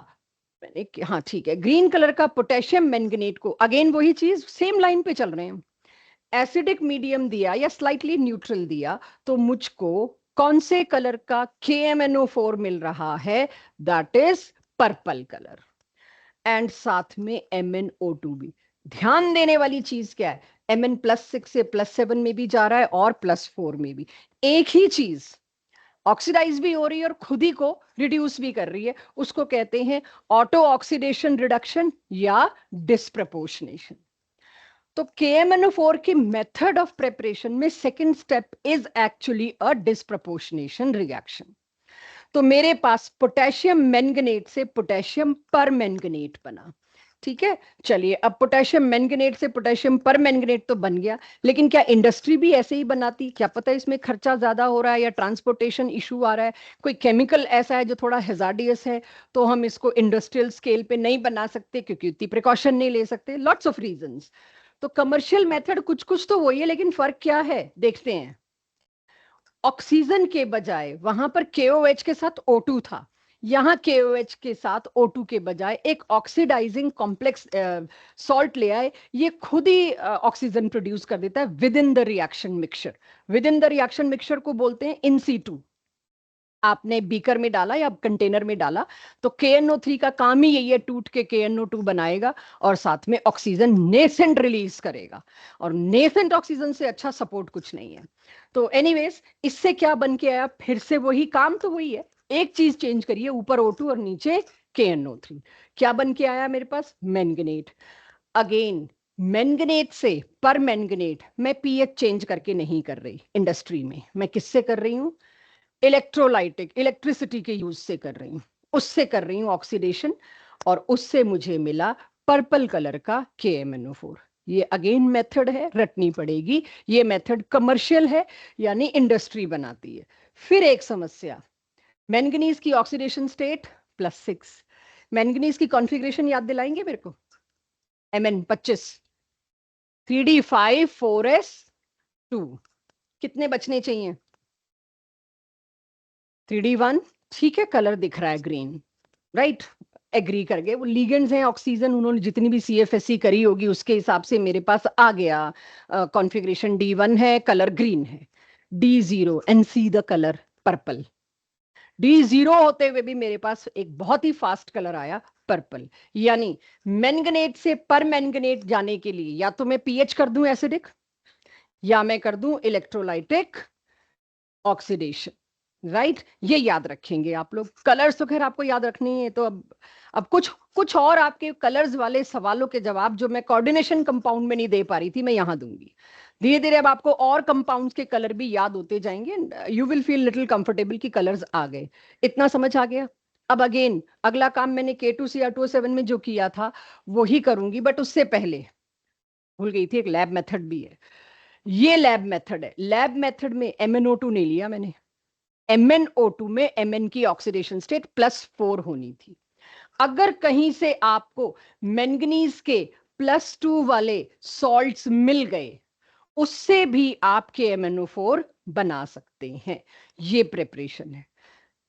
मैंने, हाँ ठीक है, ग्रीन कलर का पोटेशियम मैंगनेट को, अगेन वही चीज, सेम लाइन पे चल रहे हैं। एसिडिक मीडियम दिया या स्लाइटली न्यूट्रल दिया तो मुझको कौन से कलर का KMNO4 मिल रहा है? That is purple colour. And साथ में MnO2 भी। ध्यान देने वाली चीज क्या है? Mn+6 से +7 में भी जा रहा है और +4 में भी। एक ही चीज ऑक्सीडाइज भी हो रही है और खुद ही को रिड्यूस भी कर रही है। उसको कहते हैं ऑटो ऑक्सीडेशन रिडक्शन या डिस्प्रपोर्शनेशन। तो KMNO4 की मेथड ऑफ प्रिपरेशन में second step is actually a disproportionation reaction. तो मेरे पास पोटेशियम मैंगनेट से पोटेशियम परमैंगनेट बना। ठीक है, चलिए अब पोटेशियम मैंगनेट से पोटेशियम परमैंगनेट तो बन गया, लेकिन क्या इंडस्ट्री भी ऐसे ही बनाती? क्या पता इसमें खर्चा ज्यादा हो रहा है या ट्रांसपोर्टेशन इशू आ रहा है, कोई केमिकल ऐसा है जो थोड़ा हैजार्डियस है, तो हम इसको इंडस्ट्रियल स्केल पे नहीं बना सकते क्योंकि उतनी प्रिकॉशन नहीं ले सकते। Lots of reasons. तो कमर्शियल मेथड कुछ कुछ तो वही है, लेकिन फर्क क्या है देखते हैं। ऑक्सीजन के बजाय वहां पर KOH के साथ O2 था, यहां KOH के साथ O2 के बजाय एक ऑक्सीडाइजिंग कॉम्प्लेक्स सॉल्ट ले आए। ये खुद ही ऑक्सीजन प्रोड्यूस कर देता है with in the reaction mixture. With in the reaction mixture को बोलते हैं इन सीटू। आपने बीकर में डाला या कंटेनर में डाला तो KNO3 का काम ही यही है, टूट के KNO2 बनाएगा और साथ में ऑक्सीजन नेसेंट रिलीज करेगा। और नेसेंट ऑक्सीजन से अच्छा सपोर्ट कुछ नहीं है। तो एनीवेज, इससे क्या बन के आया? फिर से वही काम तो वही है, एक चीज चेंज करिए, ऊपर O2 और नीचे KNO3। क्या बन के आया मेरे पास? मैंगनेट। अगेन मैंगनेट से पर मैंगनेट मैं pH चेंज करके नहीं कर रही इंडस्ट्री में, मैं किससे कर रही हूं? इलेक्ट्रोलाइटिक, इलेक्ट्रिसिटी के यूज से कर रही हूं, उससे कर रही हूं ऑक्सीडेशन, और उससे मुझे मिला पर्पल कलर का KMNO4। ये अगेन मेथड है, रटनी पड़ेगी। ये मेथड कमर्शियल है, यानी इंडस्ट्री बनाती है। फिर एक समस्या, मैंगनीज की ऑक्सीडेशन स्टेट +6। मैंगनीज की कॉन्फ़िगरेशन याद दिलाएंगे मेरे को? Mn25 3d5 4s2। कितने बचने चाहिए? 3d1। ठीक है, कलर दिख रहा है ग्रीन, राइट, एग्री कर गए। वो लीगेंड्स हैं ऑक्सीजन, उन्होंने जितनी भी CFSE करी होगी उसके हिसाब से मेरे पास आ गया। कॉन्फ़िगरेशन D1 है, कलर ग्रीन है। D0 and see the colour purple. D0 होते हुए भी मेरे पास एक बहुत ही फास्ट कलर आया पर्पल। यानी मैंगनेट से पर मैंगनेट जाने के लिए या तो मैं pH कर दूं एसिडिक, या मैं कर दूं इलेक्ट्रोलाइटिक ऑक्सीडेशन। राइट, ये याद रखेंगे आप लोग। कलर्स तो खैर आपको याद रखनी है। तो अब कुछ कुछ और आपके कलर्स वाले सवालों के जवाब जो मैं कोऑर्डिनेशन कंपाउंड में नहीं दे पा रही थी, मैं यहां दूंगी। धीरे धीरे अब आपको और कंपाउंड्स के कलर भी याद होते जाएंगे। You will feel little comfortable कि कलर्स आ गए। इतना समझ आ गया? अब अगेन अगला काम मैंने K2Cr2O7 में जो किया था वही करूंगी, बट उससे पहले भूल गई थी, एक लैब मेथड भी है। ये लैब मेथड है। लैब मेथड में MnO2 नहीं लिया मैंने। MnO2 में Mn की ऑक्सीडेशन स्टेट +4 होनी थी। अगर कहीं से आपको मैंगनीज के +2 वाले सॉल्ट्स मिल गए, उससे भी आप KMNO4 बना सकते हैं। ये प्रिपरेशन है।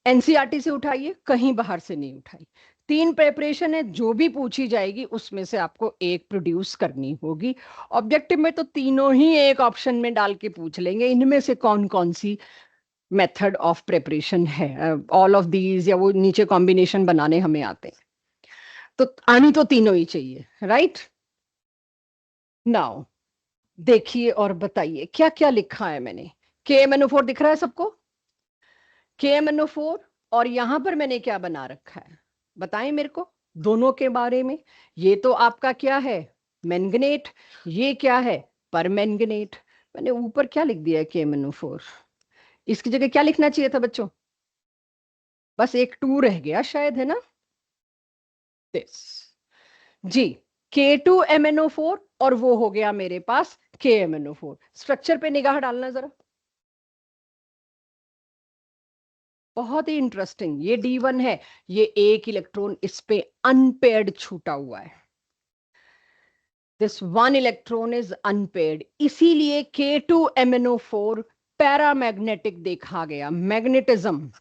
NCERT से उठाइए, कहीं बाहर से नहीं उठाई। 3 प्रिपरेशन है, जो भी पूछी जाएगी उसमें से आपको एक प्रोड्यूस करनी होगी। ऑब्जेक्टिव में तो तीनों ही एक ऑप्शन में डाल के पूछ लेंगे, इनमें से कौन कौन सी मेथड ऑफ प्रिपरेशन है। ऑल ऑफ दीज, या वो नीचे कॉम्बिनेशन बनाने हमें आते हैं। तो आनी तो तीनों ही चाहिए, राइट। नाउ देखिए और बताइए क्या क्या लिखा है मैंने। KMNO4 दिख रहा है सबको? KMNO4, और यहां पर मैंने क्या बना रखा है बताएं मेरे को दोनों के बारे में। ये तो आपका क्या है? मैंगनेट। ये क्या है? परमैंगनेट। मैंने ऊपर क्या लिख दिया है KMNO4? इसकी जगह क्या लिखना चाहिए था बच्चों? बस एक 2 रह गया शायद, है ना? दिस जी, K2MnO4, और वो हो गया मेरे पास KMNO4। स्ट्रक्चर पे निगाह डालना जरा, बहुत ही इंटरेस्टिंग। ये D1 है, ये एक इलेक्ट्रॉन इस पे अनपेयर्ड छूटा हुआ है। दिस 1 इलेक्ट्रॉन इज अनपेयर्ड, इसीलिए K2MnO4 पैरामैग्नेटिक देखा गया। मैग्नेटिज्म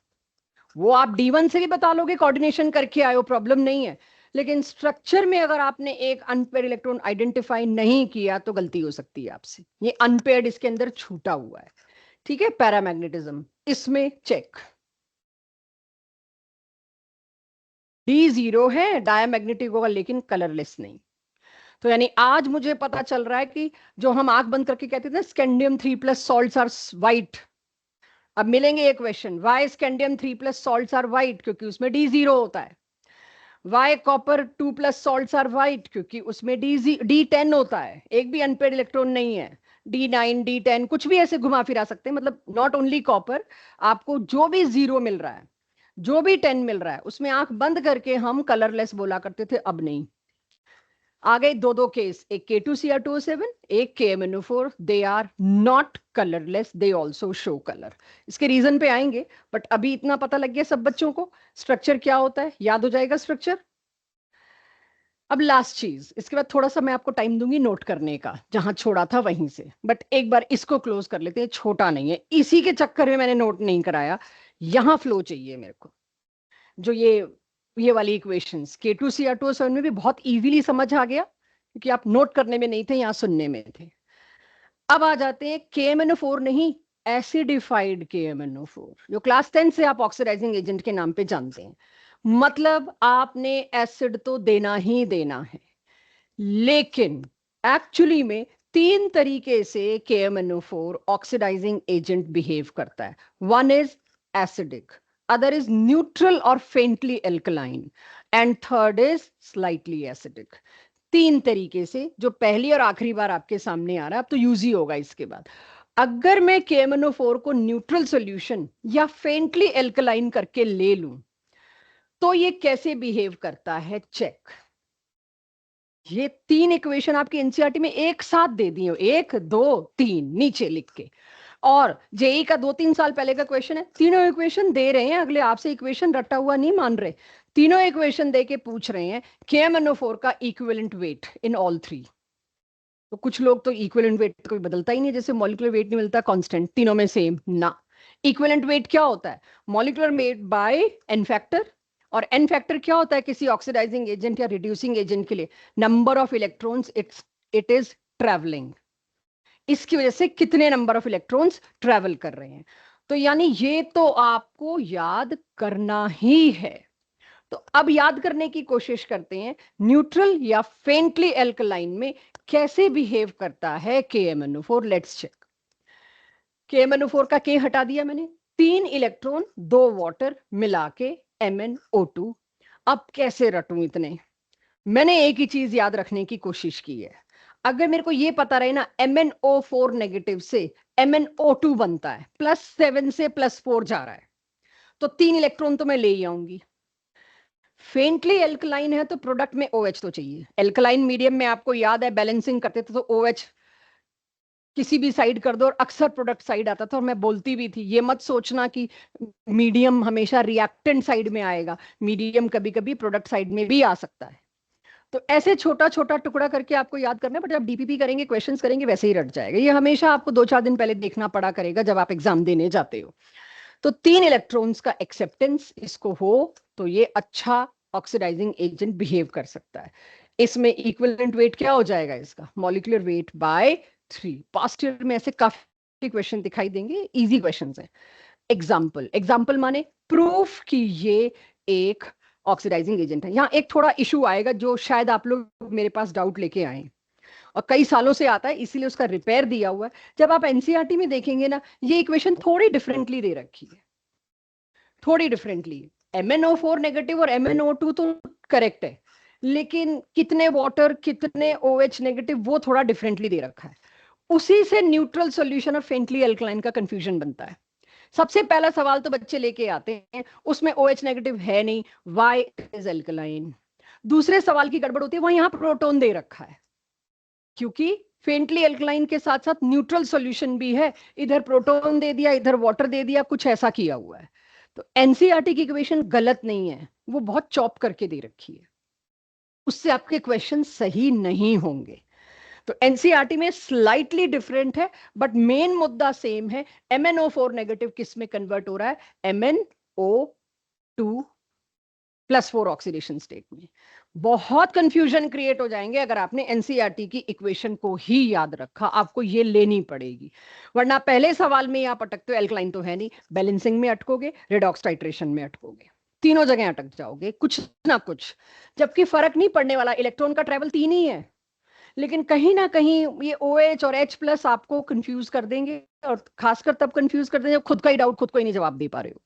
वो आप D1 से भी बता लोगे, कोऑर्डिनेशन करके आयो, प्रॉब्लम नहीं है। लेकिन स्ट्रक्चर में अगर आपने एक अनपेयर्ड इलेक्ट्रॉन आइडेंटिफाई नहीं किया तो गलती हो सकती है आपसे। ये अनपेयर्ड इसके अंदर छूटा हुआ है, ठीक है, पैरामैग्नेटिज्म। इसमें चेक। D0 है, डायमैग्नेटिक होगा लेकिन कलरलेस नहीं। तो यानी आज मुझे पता चल रहा है कि जो हम आंख बंद करके कहते थे ना स्कैंडियम 3+ सॉल्ट्स आर वाइट, अब मिलेंगे एक question, why scandium 3+ salts are white, क्योंकि उसमें D0 होता है। Why copper 2+ salts are white, क्योंकि उसमें D10 होता है, एक भी अनपेड इलेक्ट्रॉन नहीं है। D9 D10 कुछ भी ऐसे घुमा फिरा सकते हैं, मतलब नॉट ओनली कॉपर, आपको जो भी 0 मिल रहा है, जो भी 10 मिल रहा है, उसमें आंख बंद करके हम कलरलेस बोला करते थे, अब नहीं। आ गए दो दो केस, एक K2Cr2O7, एक KMnO4, they are not colourless, they also show colour. इसके रीजन पे आएंगे, बट अभी इतना पता लग गया सब बच्चों को स्ट्रक्चर क्या होता है, याद हो जाएगा स्ट्रक्चर। अब लास्ट चीज, इसके बाद थोड़ा सा मैं आपको टाइम दूंगी नोट करने का, जहां छोड़ा था वहीं से, बट एक बार इसको क्लोज कर लेते हैं, छोटा नहीं है, इसी के चक्कर में मैंने नोट नहीं कराया, यहां फ्लो चाहिए मेरे को। जो ये वाली इक्वेशंस K2Cr2O7 में भी बहुत इजीली समझ आ गया, क्योंकि आप नोट करने में नहीं थे, यहां सुनने में थे। अब आ जाते हैं KMnO4, नहीं एसिडिफाइड KMnO4, जो क्लास 10 से आप ऑक्सीडाइजिंग एजेंट के नाम पे जानते हैं। मतलब आपने एसिड तो देना ही देना है, लेकिन एक्चुअली में 3 तरीके से KMnO4 ऑक्सीडाइजिंग एजेंट बिहेव करता है। One is acidic, other is neutral or faintly alkaline, and third is slightly acidic। 3 तरीके से, जो पहली और आखिरी बार आपके सामने आ रहा है, अब तो यूज ही होगा इसके बाद। अगर मैं KMnO4 को न्यूट्रल सॉल्यूशन या फेंटली एल्कलाइन करके ले लूं, तो ये कैसे बिहेव करता है, चेक। ये 3 इक्वेशन आपकी एनसीईआरटी में एक साथ दे दी हो, 1 2 3 नीचे लिख के, और जेई का 2-3 साल पहले का क्वेश्चन है, तीनों इक्वेशन दे रहे हैं, अगले आपसे इक्वेशन रटा हुआ नहीं मान रहे, तीनों इक्वेशन दे के पूछ रहे हैं KMnO4 का इक्विवेलेंट वेट इन ऑल 3। तो कुछ लोग तो इक्विवेलेंट वेट कोई बदलता ही नहीं, जैसे मॉलिक्यूलर वेट नहीं मिलता कांस्टेंट, तीनों में सेम ना। इक्विवेलेंट वेट क्या होता है, molecular weight by N factor, और एन फैक्टर क्या होता है किसी ऑक्सीडाइजिंग एजेंट या रिड्यूसिंग एजेंट के लिए, number of electrons it is travelling, इसकी वजह से कितने नंबर ऑफ इलेक्ट्रॉन्स ट्रैवल कर रहे हैं। तो यानी ये तो आपको याद करना ही है। तो अब याद करने की कोशिश करते हैं, न्यूट्रल या फेंटली एल्कलाइन में कैसे बिहेव करता है KMnO4। Let's check. KMnO4 का K हटा दिया मैंने, 3 इलेक्ट्रॉन 2 वाटर मिला के MnO2। अब कैसे रटूं इतने, मैंने एक ही चीज याद रखने की कोशिश की है, अगर मेरे को ये पता रहे ना MnO4 नेगेटिव से MnO2 बनता है, +7 से +4 जा रहा है, तो 3 इलेक्ट्रॉन तो मैं ले ही आऊंगी। फेंटली एल्कलाइन है तो प्रोडक्ट में OH तो चाहिए, एल्कलाइन मीडियम में आपको याद है बैलेंसिंग करते थे तो OH किसी भी साइड कर दो और अक्सर प्रोडक्ट साइड आता था, और मैं बोलती भी थी ये मत सोचना कि मीडियम हमेशा रिएक्टेंट साइड में आएगा, मीडियम कभी कभी प्रोडक्ट साइड में भी आ सकता है। तो ऐसे छोटा छोटा टुकड़ा करके आपको याद करना है, बट जब डीपीपी करेंगे क्वेश्चंस करेंगे वैसे ही रट जाएगा, ये हमेशा आपको 2-4 दिन पहले देखना पड़ा करेगा जब आप एग्जाम देने जाते हो। तो 3 इलेक्ट्रॉन्स का एक्सेप्टेंस इसको हो तो ये अच्छा ऑक्सीडाइजिंग एजेंट बिहेव कर सकता है। इसमें इक्विवेलेंट वेट क्या हो जाएगा इसका, molecular weight bye 3। Past year में ऐसे काफी क्वेश्चन दिखाई देंगे, इजी क्वेश्चंस हैं। एग्जाम्पल, एग्जाम्पल माने प्रूफ कि ये एक ऑक्सीडाइजिंग एजेंट है। यहाँ एक थोड़ा इशू आएगा जो शायद आप लोग मेरे पास डाउट लेके आए, और कई सालों से आता है इसीलिए उसका रिपेयर दिया हुआ है। जब आप एनसीईआरटी में देखेंगे ना, ये इक्वेशन थोड़ी डिफरेंटली दे रखी है, थोड़ी डिफरेंटली। MnO4 नेगेटिव और MnO2 तो करेक्ट है, लेकिन कितने वाटर कितने OH नेगेटिव वो थोड़ा डिफरेंटली दे रखा है, उसी से न्यूट्रल सॉल्यूशन और फेंटली अल्कलाइन का कंफ्यूजन बनता है। सबसे पहला सवाल तो बच्चे लेके आते हैं, उसमें OH नेगेटिव है नहीं, वाई इज अल्कलाइन। दूसरे सवाल की गड़बड़ होती है, वहां यहाँ प्रोटोन दे रखा है, क्योंकि फेंटली अल्कलाइन के साथ साथ न्यूट्रल सॉल्यूशन भी है, इधर प्रोटोन दे दिया इधर वाटर दे दिया, कुछ ऐसा किया हुआ है। तो एनसीईआरटी की इक्वेशन गलत नहीं है, वो बहुत चॉप करके दे रखी है, उससे आपके क्वेश्चन सही नहीं होंगे। तो एनसीईआरटी में स्लाइटली डिफरेंट है, बट मेन मुद्दा सेम है। MnO4 नेगेटिव किस में कन्वर्ट हो रहा है, MnO2 +4 ऑक्सीडेशन स्टेट में। बहुत कंफ्यूजन क्रिएट हो जाएंगे अगर आपने एनसीईआरटी की इक्वेशन को ही याद रखा, आपको ये लेनी पड़ेगी, वरना पहले सवाल में आप अटकते हो, एल्कलाइन तो है नहीं, बैलेंसिंग में अटकोगे, रेडॉक्स टाइट्रेशन में अटकोगे, तीनों जगह अटक जाओगे कुछ ना कुछ, जबकि फर्क नहीं पड़ने वाला, इलेक्ट्रॉन का ट्रेवल 3 ही है, लेकिन कहीं ना कहीं ये OH और H+ आपको कंफ्यूज कर देंगे, और खासकर तब कंफ्यूज कर देंगे जब खुद का ही डाउट खुद को ही नहीं जवाब दे पा रहे हो,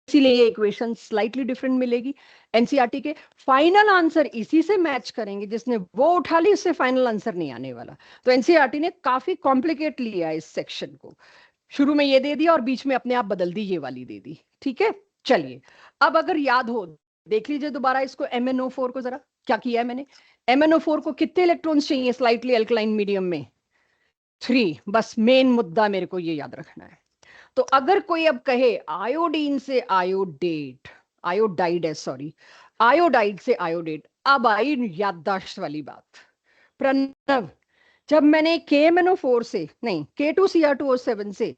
इसीलिए ये इक्वेशन स्लाइटली डिफरेंट मिलेगी। एनसीईआरटी के फाइनल आंसर इसी से मैच करेंगे, जिसने वो उठा ली उससे फाइनल आंसर नहीं आने वाला। तो एनसीईआरटी ने काफी कॉम्प्लिकेट लिया इस सेक्शन को, शुरू में ये दे दिया और बीच में अपने आप बदल दी, ये वाली दे दी, ठीक है। चलिए अब अगर याद हो देख लीजिए दोबारा इसको, MnO4 को जरा, क्या किया है मैंने, MnO4 को कितने इलेक्ट्रॉन्स चाहिए स्लाइटली अल्कलाइन मीडियम में, 3, बस मेन मुद्दा मेरे को ये याद रखना है। तो अगर कोई अब कहे आयोडीन से आयोडेट, आयोडाइड है सॉरी, आयोडाइड से आयोडेट, अब आई याददाश्त वाली बात। प्रणव, जब मैंने KMnO4 से नहीं K2Cr2O7 से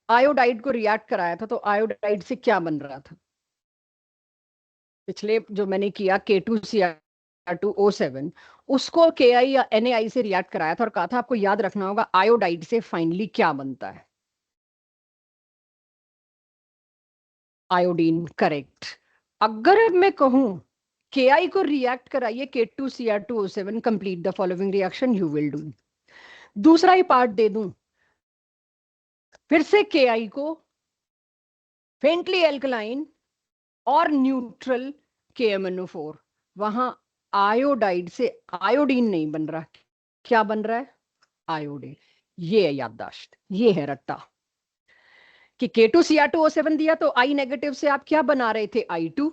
आयोडाइड को रिएक्ट कराया था, तो आयोडाइड से क्या बन रहा था, पिछले जो मैंने किया K2Cr2O7, उसको Ki या NaI से रिएक्ट कराया था और कहा था आपको याद रखना होगा आयोडाइड से फाइनली क्या बनता है, आयोडीन, करेक्ट। अगर मैं कहूं Ki को रिएक्ट कराइए K2Cr2O7, complete the following reaction, you will do. दूसरा ही पार्ट दे दूं, फिर से Ki को फेंटली एल्कलाइन और न्यूट्रल KMnO4, वहां आयोडाइड से आयोडीन नहीं बन रहा, क्या बन रहा है, आयोडीन। ये है याददाश्त, ये है रट्टा कि K2Cr2O7 दिया तो I नेगेटिव से आप क्या बना रहे थे, I2।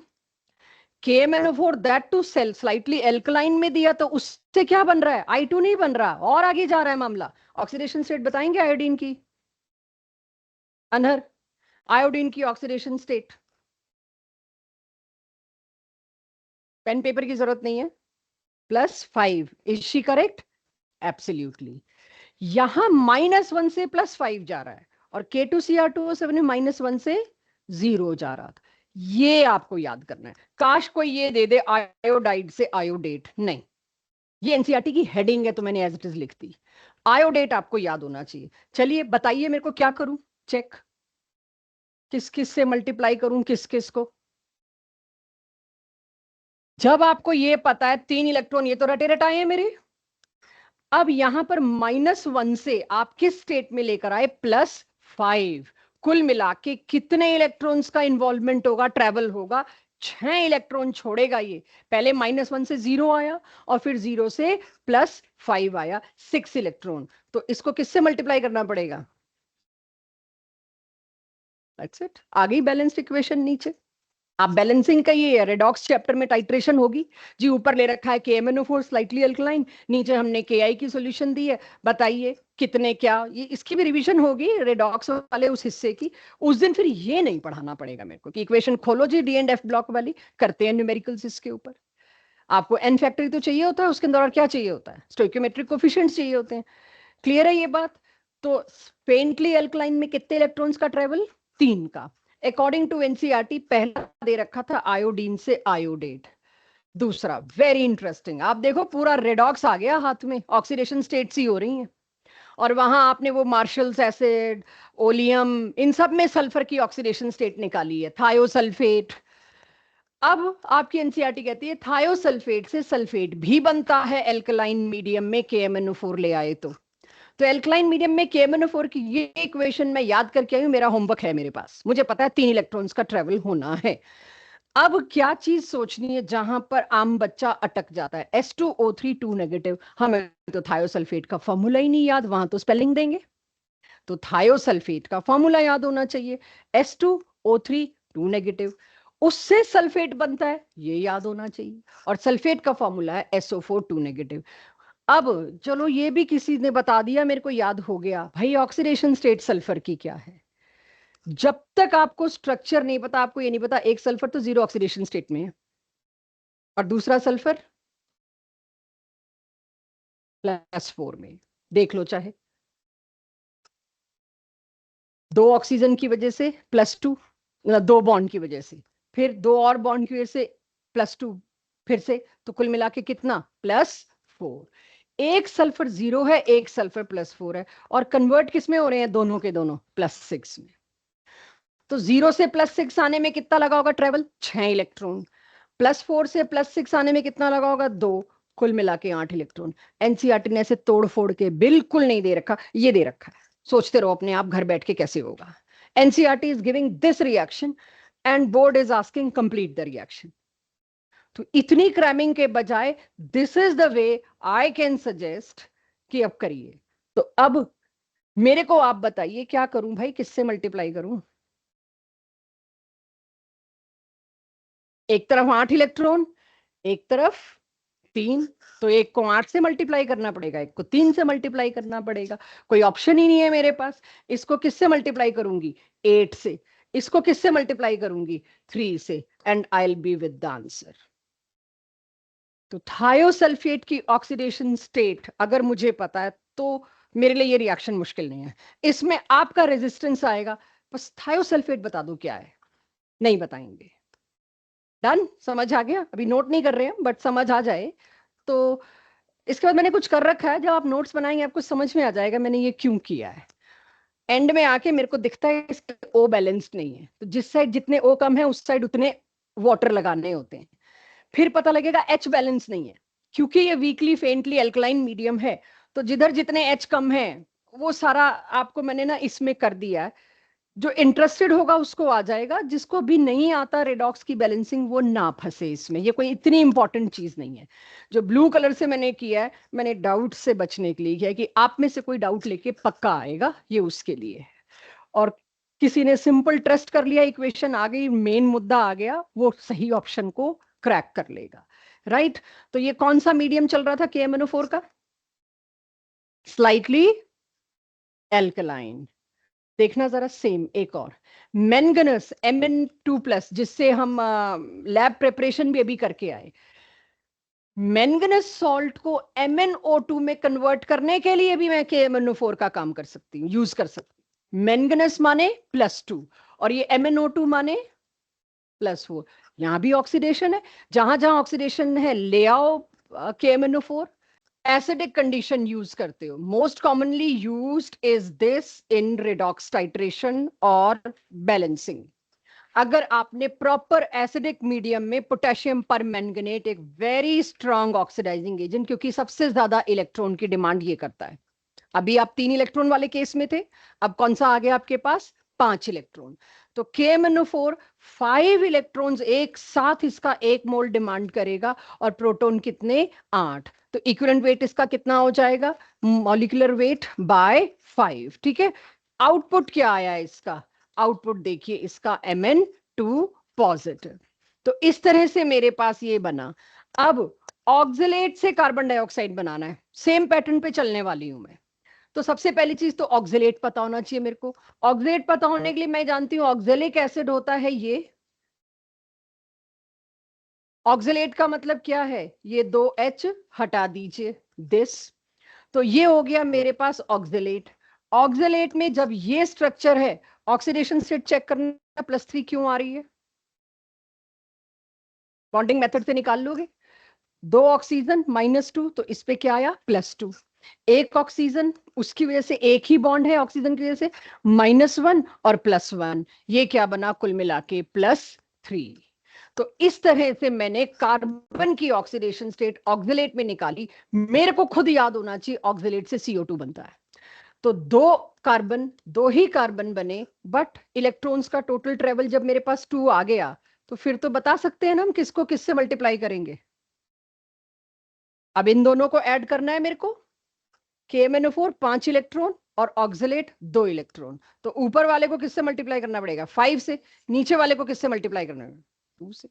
KMnO4 that to cell slightly alkaline में दिया तो उससे क्या बन रहा है, I2 नहीं बन रहा, और आगे जा रहा है मामला। ऑक्सीडेशन स्टेट बताएंगे आयोडीन की, अनहर, आयोडीन की ऑक्सीडेशन स्टेट, पेन पेपर की जरूरत नहीं है, +5, इज शी करेक्ट, एब्सोल्युटली। यहां -1 से +5 जा रहा है, और K2Cr2O7 में -1 से 0 जा रहा था, ये आपको याद करना है। काश कोई ये दे दे आयोडाइड से आयोडेट, नहीं, ये एनसीईआरटी की हेडिंग है तो मैंने एज इट इज लिख दी, आयोडेट आपको याद होना चाहिए। चलिए बताइए मेरे को क्या करूं, चेक, किस किस से मल्टीप्लाई करूं, किस किस को। जब आपको ये पता है 3 इलेक्ट्रॉन ये तो रटे रटाए हैं मेरे, अब यहां पर -1 से आप किस स्टेट में लेकर आए, +5, कुल मिला के कितने इलेक्ट्रॉन्स का इन्वॉल्वमेंट होगा, ट्रेवल होगा, 6 इलेक्ट्रॉन छोड़ेगा ये। पहले -1 से 0 आया और फिर 0 से +5 आया, 6 इलेक्ट्रॉन। तो इसको किससे मल्टीप्लाई करना पड़ेगा, दैट्स इट, आ गई बैलेंस्ड इक्वेशन नीचे। आप बैलेंसिंग का ये रेडॉक्स चैप्टर में टाइट्रेशन होगी जी, ऊपर ले रखा है KMnO4 स्लाइटली अल्कलाइन, नीचे हमने Ki की सॉल्यूशन दी है, बताइए कितने क्या, ये इसकी भी रिवीजन होगी रेडॉक्स वाले उस हिस्से की, उस दिन फिर ये नहीं पढ़ाना पड़ेगा मेरे को कि इक्वेशन खोलो G D and F block वाली, करते हैं न्यूमेरिकल्स इसके ऊपर। आपको एन फैक्टरी तो चाहिए होता है, उसके अंदर और क्या चाहिए होता है, स्टोइकियोमेट्रिक कोफिशिएंट्स चाहिए होते हैं, क्लियर है ये बात। तो फेंटली अल्कलाइन में कितने इलेक्ट्रॉन्स का ट्रेवल, 3 का। अकॉर्डिंग टू एनसीईआरटी पहला दे रखा था आयोडीन से आयोडेट, दूसरा वेरी इंटरेस्टिंग, आप देखो पूरा रेडॉक्स आ गया हाथ में, ऑक्सीडेशन स्टेट्स ही हो रही हैं, और वहां आपने वो मार्शल्स एसिड, ओलियम, इन सब में सल्फर की ऑक्सीडेशन स्टेट निकाली है, थायोसल्फेट। अब आपकी एनसीईआरटी कहती है थायोसल्फेट से सल्फेट भी बनता है एल्कलाइन मीडियम में, KMnO4 ले आए तो एल्कलाइन मीडियम में KMnO4 की ये इक्वेशन मैं याद करके आई हूं, मेरा होमवर्क है मेरे पास, मुझे पता है 3 इलेक्ट्रॉन्स का ट्रेवल होना है। अब क्या चीज सोचनी है जहां पर आम बच्चा अटक जाता है, S2O3 2 नेगेटिव, हमें तो थायोसल्फेट का फॉर्मूला ही नहीं याद, वहां तो स्पेलिंग देंगे, तो थायोसल्फेट का फॉर्मूला याद होना चाहिए, S2O3 2 नेगेटिव, उससे सल्फेट बनता है ये याद होना चाहिए, और सल्फेट का फॉर्मूला है SO4 2 नेगेटिव। अब चलो ये भी किसी ने बता दिया, मेरे को याद हो गया भाई, ऑक्सीडेशन स्टेट सल्फर की क्या है। जब तक आपको स्ट्रक्चर नहीं पता, आपको ये नहीं पता एक सल्फर तो 0 ऑक्सीडेशन स्टेट में है और दूसरा सल्फर +4 में, देख लो चाहे, 2 ऑक्सीजन की वजह से +2, 2 बॉन्ड की वजह से, फिर 2 और बॉन्ड की वजह से +2 फिर से, तो कुल मिला के कितना +4। एक सल्फर 0 है, एक सल्फर +4 है, और कन्वर्ट किस में हो रहे हैं, दोनों के दोनों +6 में। तो 0 से +6 आने में कितना लगा होगा ट्रेवल, 6 इलेक्ट्रॉन। +4 से +6 आने में कितना लगा होगा, 2। कुल मिला के 8 इलेक्ट्रॉन। एनसीईआरटी ने ऐसे तोड़ फोड़ के बिल्कुल नहीं दे रखा, ये दे रखा है। सोचते रहो अपने आप घर बैठ के कैसे होगा। NCERT is giving this reaction and board is asking complete the reaction. तो इतनी क्रैमिंग के बजाय this is the way I can suggest कि अब करिए। तो अब मेरे को आप बताइए क्या करूं भाई, किससे मल्टीप्लाई करूं। एक तरफ 8 इलेक्ट्रॉन, एक तरफ 3, तो एक को 8 से मल्टीप्लाई करना पड़ेगा, एक को 3 से मल्टीप्लाई करना पड़ेगा। कोई ऑप्शन ही नहीं है मेरे पास। इसको किससे मल्टीप्लाई करूंगी, 8 से। इसको किससे मल्टीप्लाई करूंगी, 3 से, and I will be with the answer. तो थायोसल्फेट की ऑक्सीडेशन स्टेट अगर मुझे पता है तो मेरे लिए ये रिएक्शन मुश्किल नहीं है। इसमें आपका रेजिस्टेंस आएगा, बस थायोसल्फेट बता दो क्या है, नहीं बताएंगे। डन, समझ आ गया। अभी नोट नहीं कर रहे हैं बट समझ आ जाए तो। इसके बाद मैंने कुछ कर रखा है, जब आप नोट्स बनाएंगे आपको समझ में आ जाएगा मैंने ये क्यों किया है। एंड में आके मेरे को दिखता है इसके ओ बैलेंस्ड नहीं है, तो जिस साइड जितने ओ कम है उस साइड उतने वाटर लगाने होते हैं। फिर पता लगेगा एच बैलेंस नहीं है, क्योंकि ये वीकली फेंटली एल्कलाइन मीडियम है। तो जिधर जितने एच कम है वो सारा आपको मैंने ना इसमें कर दिया है। जो इंटरेस्टेड होगा उसको आ जाएगा, जिसको भी नहीं आता रेडॉक्स की बैलेंसिंग वो ना फंसे इसमें, ये कोई इतनी इंपॉर्टेंट चीज नहीं है। जो ब्लू कलर से मैंने किया है, मैंने डाउट से बचने के लिए किया है कि आप में से कोई डाउट लेके पक्का आएगा, ये उसके लिए है। और किसी ने सिंपल ट्रस्ट कर लिया, इक्वेशन आ गई, मेन मुद्दा आ गया, वो सही ऑप्शन को क्रैक कर लेगा। राइट। तो ये कौन सा मीडियम चल रहा था KMnO4 का, स्लाइटली एल्कलाइन। देखना जरा सेम एक और मैंगनस Mn2+, जिससे हम लैब प्रिपरेशन भी अभी करके आए। मैंगनस सॉल्ट को MnO2 में कन्वर्ट करने के लिए भी मैं KMnO4 का काम कर सकती हूँ, यूज कर सकती हूँ। मैंगनस माने +2 और ये MnO2 माने +4। यहां भी ऑक्सीडेशन है, जहां जहां ऑक्सीडेशन है ले आओ KMnO4। एसिडिक कंडीशन यूज करते हो, most commonly used is this in redox titration और बैलेंसिंग। अगर आपने प्रॉपर एसिडिक मीडियम में पोटेशियम परमैंगनेट, एक वेरी स्ट्रांग ऑक्सीडाइजिंग एजेंट, क्योंकि सबसे ज्यादा इलेक्ट्रॉन की डिमांड ये करता है। अभी आप 3 इलेक्ट्रॉन वाले केस में थे, अब कौन सा आ गया आपके पास, 5 इलेक्ट्रॉन। तो KMnO4 5 इलेक्ट्रॉन्स एक साथ इसका 1 मोल डिमांड करेगा, और प्रोटॉन कितने, 8। तो इक्विवेलेंट वेट इसका कितना हो जाएगा, मॉलिक्यूलर वेट बाय 5। ठीक है। आउटपुट क्या आया इसका, आउटपुट देखिए इसका Mn2 पॉजिटिव। तो इस तरह से मेरे पास ये बना। अब ऑक्सलेट से कार्बन डाइऑक्साइड बनाना है, सेम पैटर्न पे चलने वाली हूं मैं। तो सबसे पहली चीज तो ऑक्सलेट पता होना चाहिए मेरे को। ऑक्सलेट पता होने के लिए मैं जानती हूँ ऑक्सैलिक एसिड होता है ये। ऑक्सलेट का मतलब क्या है, ये 2H हटा दीजिए, दिस। तो ये हो गया मेरे पास ऑक्सलेट। ऑक्सलेट में जब ये स्ट्रक्चर है, ऑक्सीडेशन स्टेट चेक करना, +3 क्यों आ रही है, बॉन्डिंग मेथड से निकाल लोगे। 2 ऑक्सीजन -2, तो इस पे क्या आया, +2। एक ऑक्सीजन, उसकी वजह से एक ही बॉन्ड है ऑक्सीजन की वजह से, -1 और +1, ये क्या बना, कुल मिला के +3। तो इस तरह से मैंने कार्बन की ऑक्सीडेशन स्टेट ऑक्सलेट में निकाली। मेरे को खुद याद होना चाहिए ऑक्सलेट से CO2 बनता है। तो 2 ही कार्बन बने, बट इलेक्ट्रॉन्स का टोटल ट्रेवल जब मेरे पास 2 आ गया, तो फिर तो बता सकते हैं ना हम किसको किससे मल्टीप्लाई करेंगे। अब इन दोनों को ऐड करना है मेरे को। KMnO4 5 इलेक्ट्रॉन और ऑक्सलेट 2 इलेक्ट्रॉन, तो ऊपर वाले को किससे मल्टीप्लाई करना पड़ेगा, 5 से। नीचे वाले को किससे मल्टीप्लाई करना है, 2 से।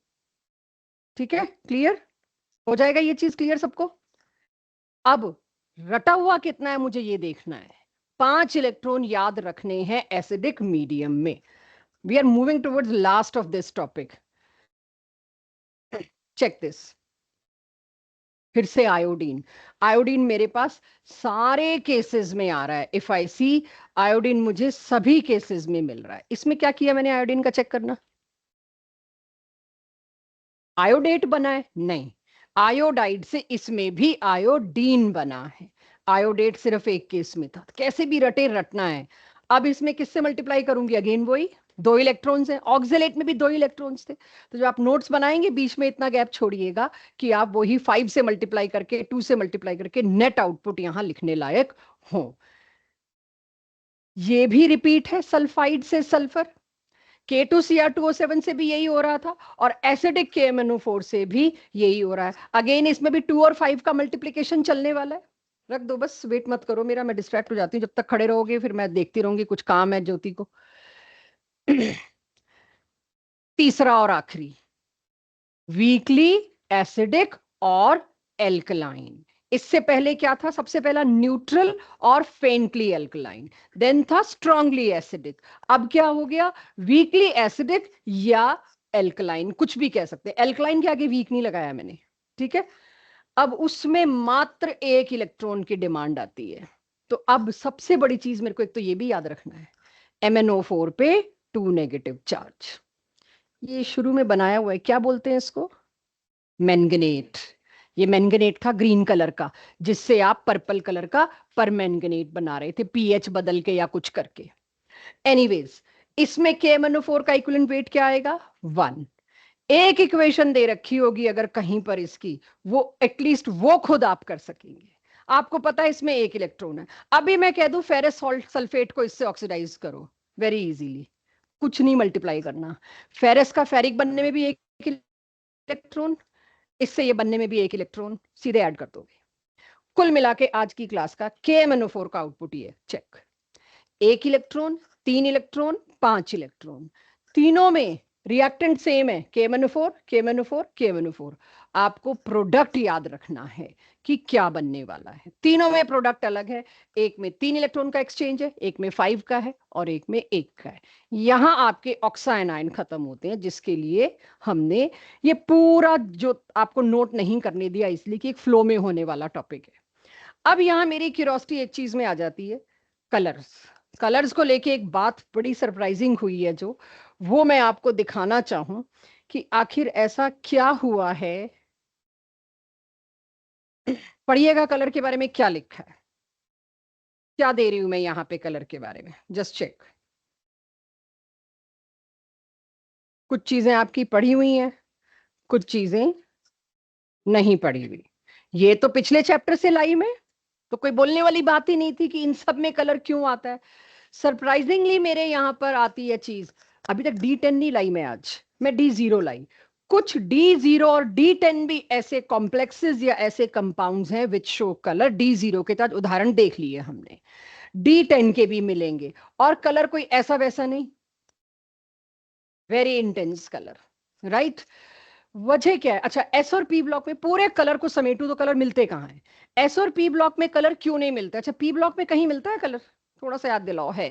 ठीक है, क्लियर हो जाएगा ये चीज, क्लियर सबको। अब रटा हुआ कितना है मुझे ये देखना है। 5 इलेक्ट्रॉन याद रखने हैं एसिडिक मीडियम में। We are moving towards last of this topic. Check this. फिर से आयोडीन। आयोडीन मेरे पास सारे केसेस में आ रहा है, इफ आई सी आयोडीन मुझे सभी केसेस में मिल रहा है। इसमें क्या किया मैंने आयोडीन का, चेक करना। आयोडेट बना है? नहीं, आयोडाइड से इसमें भी आयोडीन बना है। आयोडेट सिर्फ एक केस में था, कैसे भी रटे रटना है। अब इसमें किससे मल्टीप्लाई करूंगी? अगेन वही, 2 इलेक्ट्रॉन्स हैं। ऑक्जेलेट में भी 2 इलेक्ट्रॉन्स थे। तो जब आप नोट्स बनाएंगे बीच में इतना गैप छोड़िएगा कि आप वही 5 से मल्टीप्लाई करके, 2 से मल्टीप्लाई करके नेट आउटपुट यहां लिखने लायक हो। ये भी रिपीट है सल्फाइड से सल्फर, K2Cr2O7 से भी यही हो रहा था, और एसिडिक KMnO4 से भी यही हो रहा है। अगेन इसमें भी 2 और 5 का मल्टीप्लीकेशन चलने वाला है। रख दो बस, वेट मत करो मेरा, मैं डिस्ट्रैक्ट हो जाती हूँ। जब तक खड़े रहोगे फिर मैं देखती रहूंगी, कुछ काम है ज्योति को। तीसरा और आखिरी, वीकली एसिडिक और एल्कलाइन। इससे पहले क्या था? सबसे पहला न्यूट्रल और फेंटली एल्कलाइन, देन था स्ट्रांगली एसिडिक। अब क्या हो गया? वीकली एसिडिक या एल्कलाइन, कुछ भी कह सकते हैं। एल्कलाइन के आगे वीक नहीं लगाया मैंने, ठीक है। अब उसमें मात्र 1 इलेक्ट्रॉन की डिमांड आती है। तो अब सबसे बड़ी चीज मेरे को एक तो ये भी याद रखना है, MnO4 पे 2 नेगेटिव चार्ज। ये शुरू में बनाया हुआ है, क्या बोलते हैं इसको? मैंगनेट। ये मैंगनेट था ग्रीन कलर का, जिससे आप पर्पल कलर का परमैंगनेट बना रहे थे, पीएच बदल के या कुछ करके। एनीवेज, इसमें KMnO4 का इक्विवेलेंट वेट क्या आएगा? 1। एक इक्वेशन दे रखी होगी अगर कहीं पर इसकी, वो एटलीस्ट वो खुद आप कर सकेंगे। आपको पता है इसमें 1 इलेक्ट्रॉन है। अभी मैं कह दूं फेरस सॉल्ट सल्फेट को इससे ऑक्सीडाइज करो, वेरी इजीली, कुछ नहीं मल्टीप्लाई करना। फेरस का फेरिक बनने में भी 1 इलेक्ट्रॉन, इससे ये बनने में भी 1 इलेक्ट्रॉन, सीधे ऐड कर दोगे। कुल मिला के आज की क्लास का KMnO4 का आउटपुट ये चेक, 1 इलेक्ट्रॉन, 3 इलेक्ट्रॉन, 5 इलेक्ट्रॉन, तीनों में रिएक्टेंट सेम है, KMnO4 KMnO4 KMnO4। आपको प्रोडक्ट याद रखना है कि क्या बनने वाला है। तीनों में प्रोडक्ट अलग है, एक में 3 इलेक्ट्रॉन का एक्सचेंज है, एक में 5 का है, और एक में 1 का है। यहां आपके ऑक्साइनाइन खत्म होते हैं, जिसके लिए हमने ये पूरा जो आपको नोट नहीं करने दिया, इसलिए कि एक फ्लो में होने वाला टॉपिक है। अब यहां मेरी क्यूरियोसिटी एक चीज में आ जाती है, कलर्स। कलर्स को लेके एक बात बड़ी सरप्राइजिंग हुई है, जो वो मैं आपको दिखाना चाहूं कि आखिर ऐसा क्या हुआ है। पढ़िएगा कलर के बारे में क्या लिखा है, क्या दे रही हूं मैं यहां पे कलर के बारे में, जस्ट चेक। कुछ चीजें आपकी पढ़ी हुई हैं, कुछ चीजें नहीं पढ़ी हुई। ये तो पिछले चैप्टर से लाई मैं, तो कोई बोलने वाली बात ही नहीं थी कि इन सब में कलर क्यों आता है। सरप्राइजिंगली मेरे यहां पर आती है चीज। अभी तक D10 नहीं लाई मैं, आज मैं D0 लाई। कुछ D0 और D10 भी ऐसे कॉम्प्लेक्सेस या ऐसे कंपाउंड्स हैं विच शो कलर। D0 के साथ उदाहरण देख लिए हमने, D10 के भी मिलेंगे, और कलर कोई ऐसा वैसा नहीं, वेरी इंटेंस कलर, राइट। वजह क्या है? अच्छा, एस और पी ब्लॉक में पूरे कलर को समेटू तो कलर मिलते कहाँ हैं? एस और पी ब्लॉक में कलर क्यों नहीं मिलता? अच्छा, पी ब्लॉक में कहीं मिलता है कलर? थोड़ा सा याद दिलाओ। है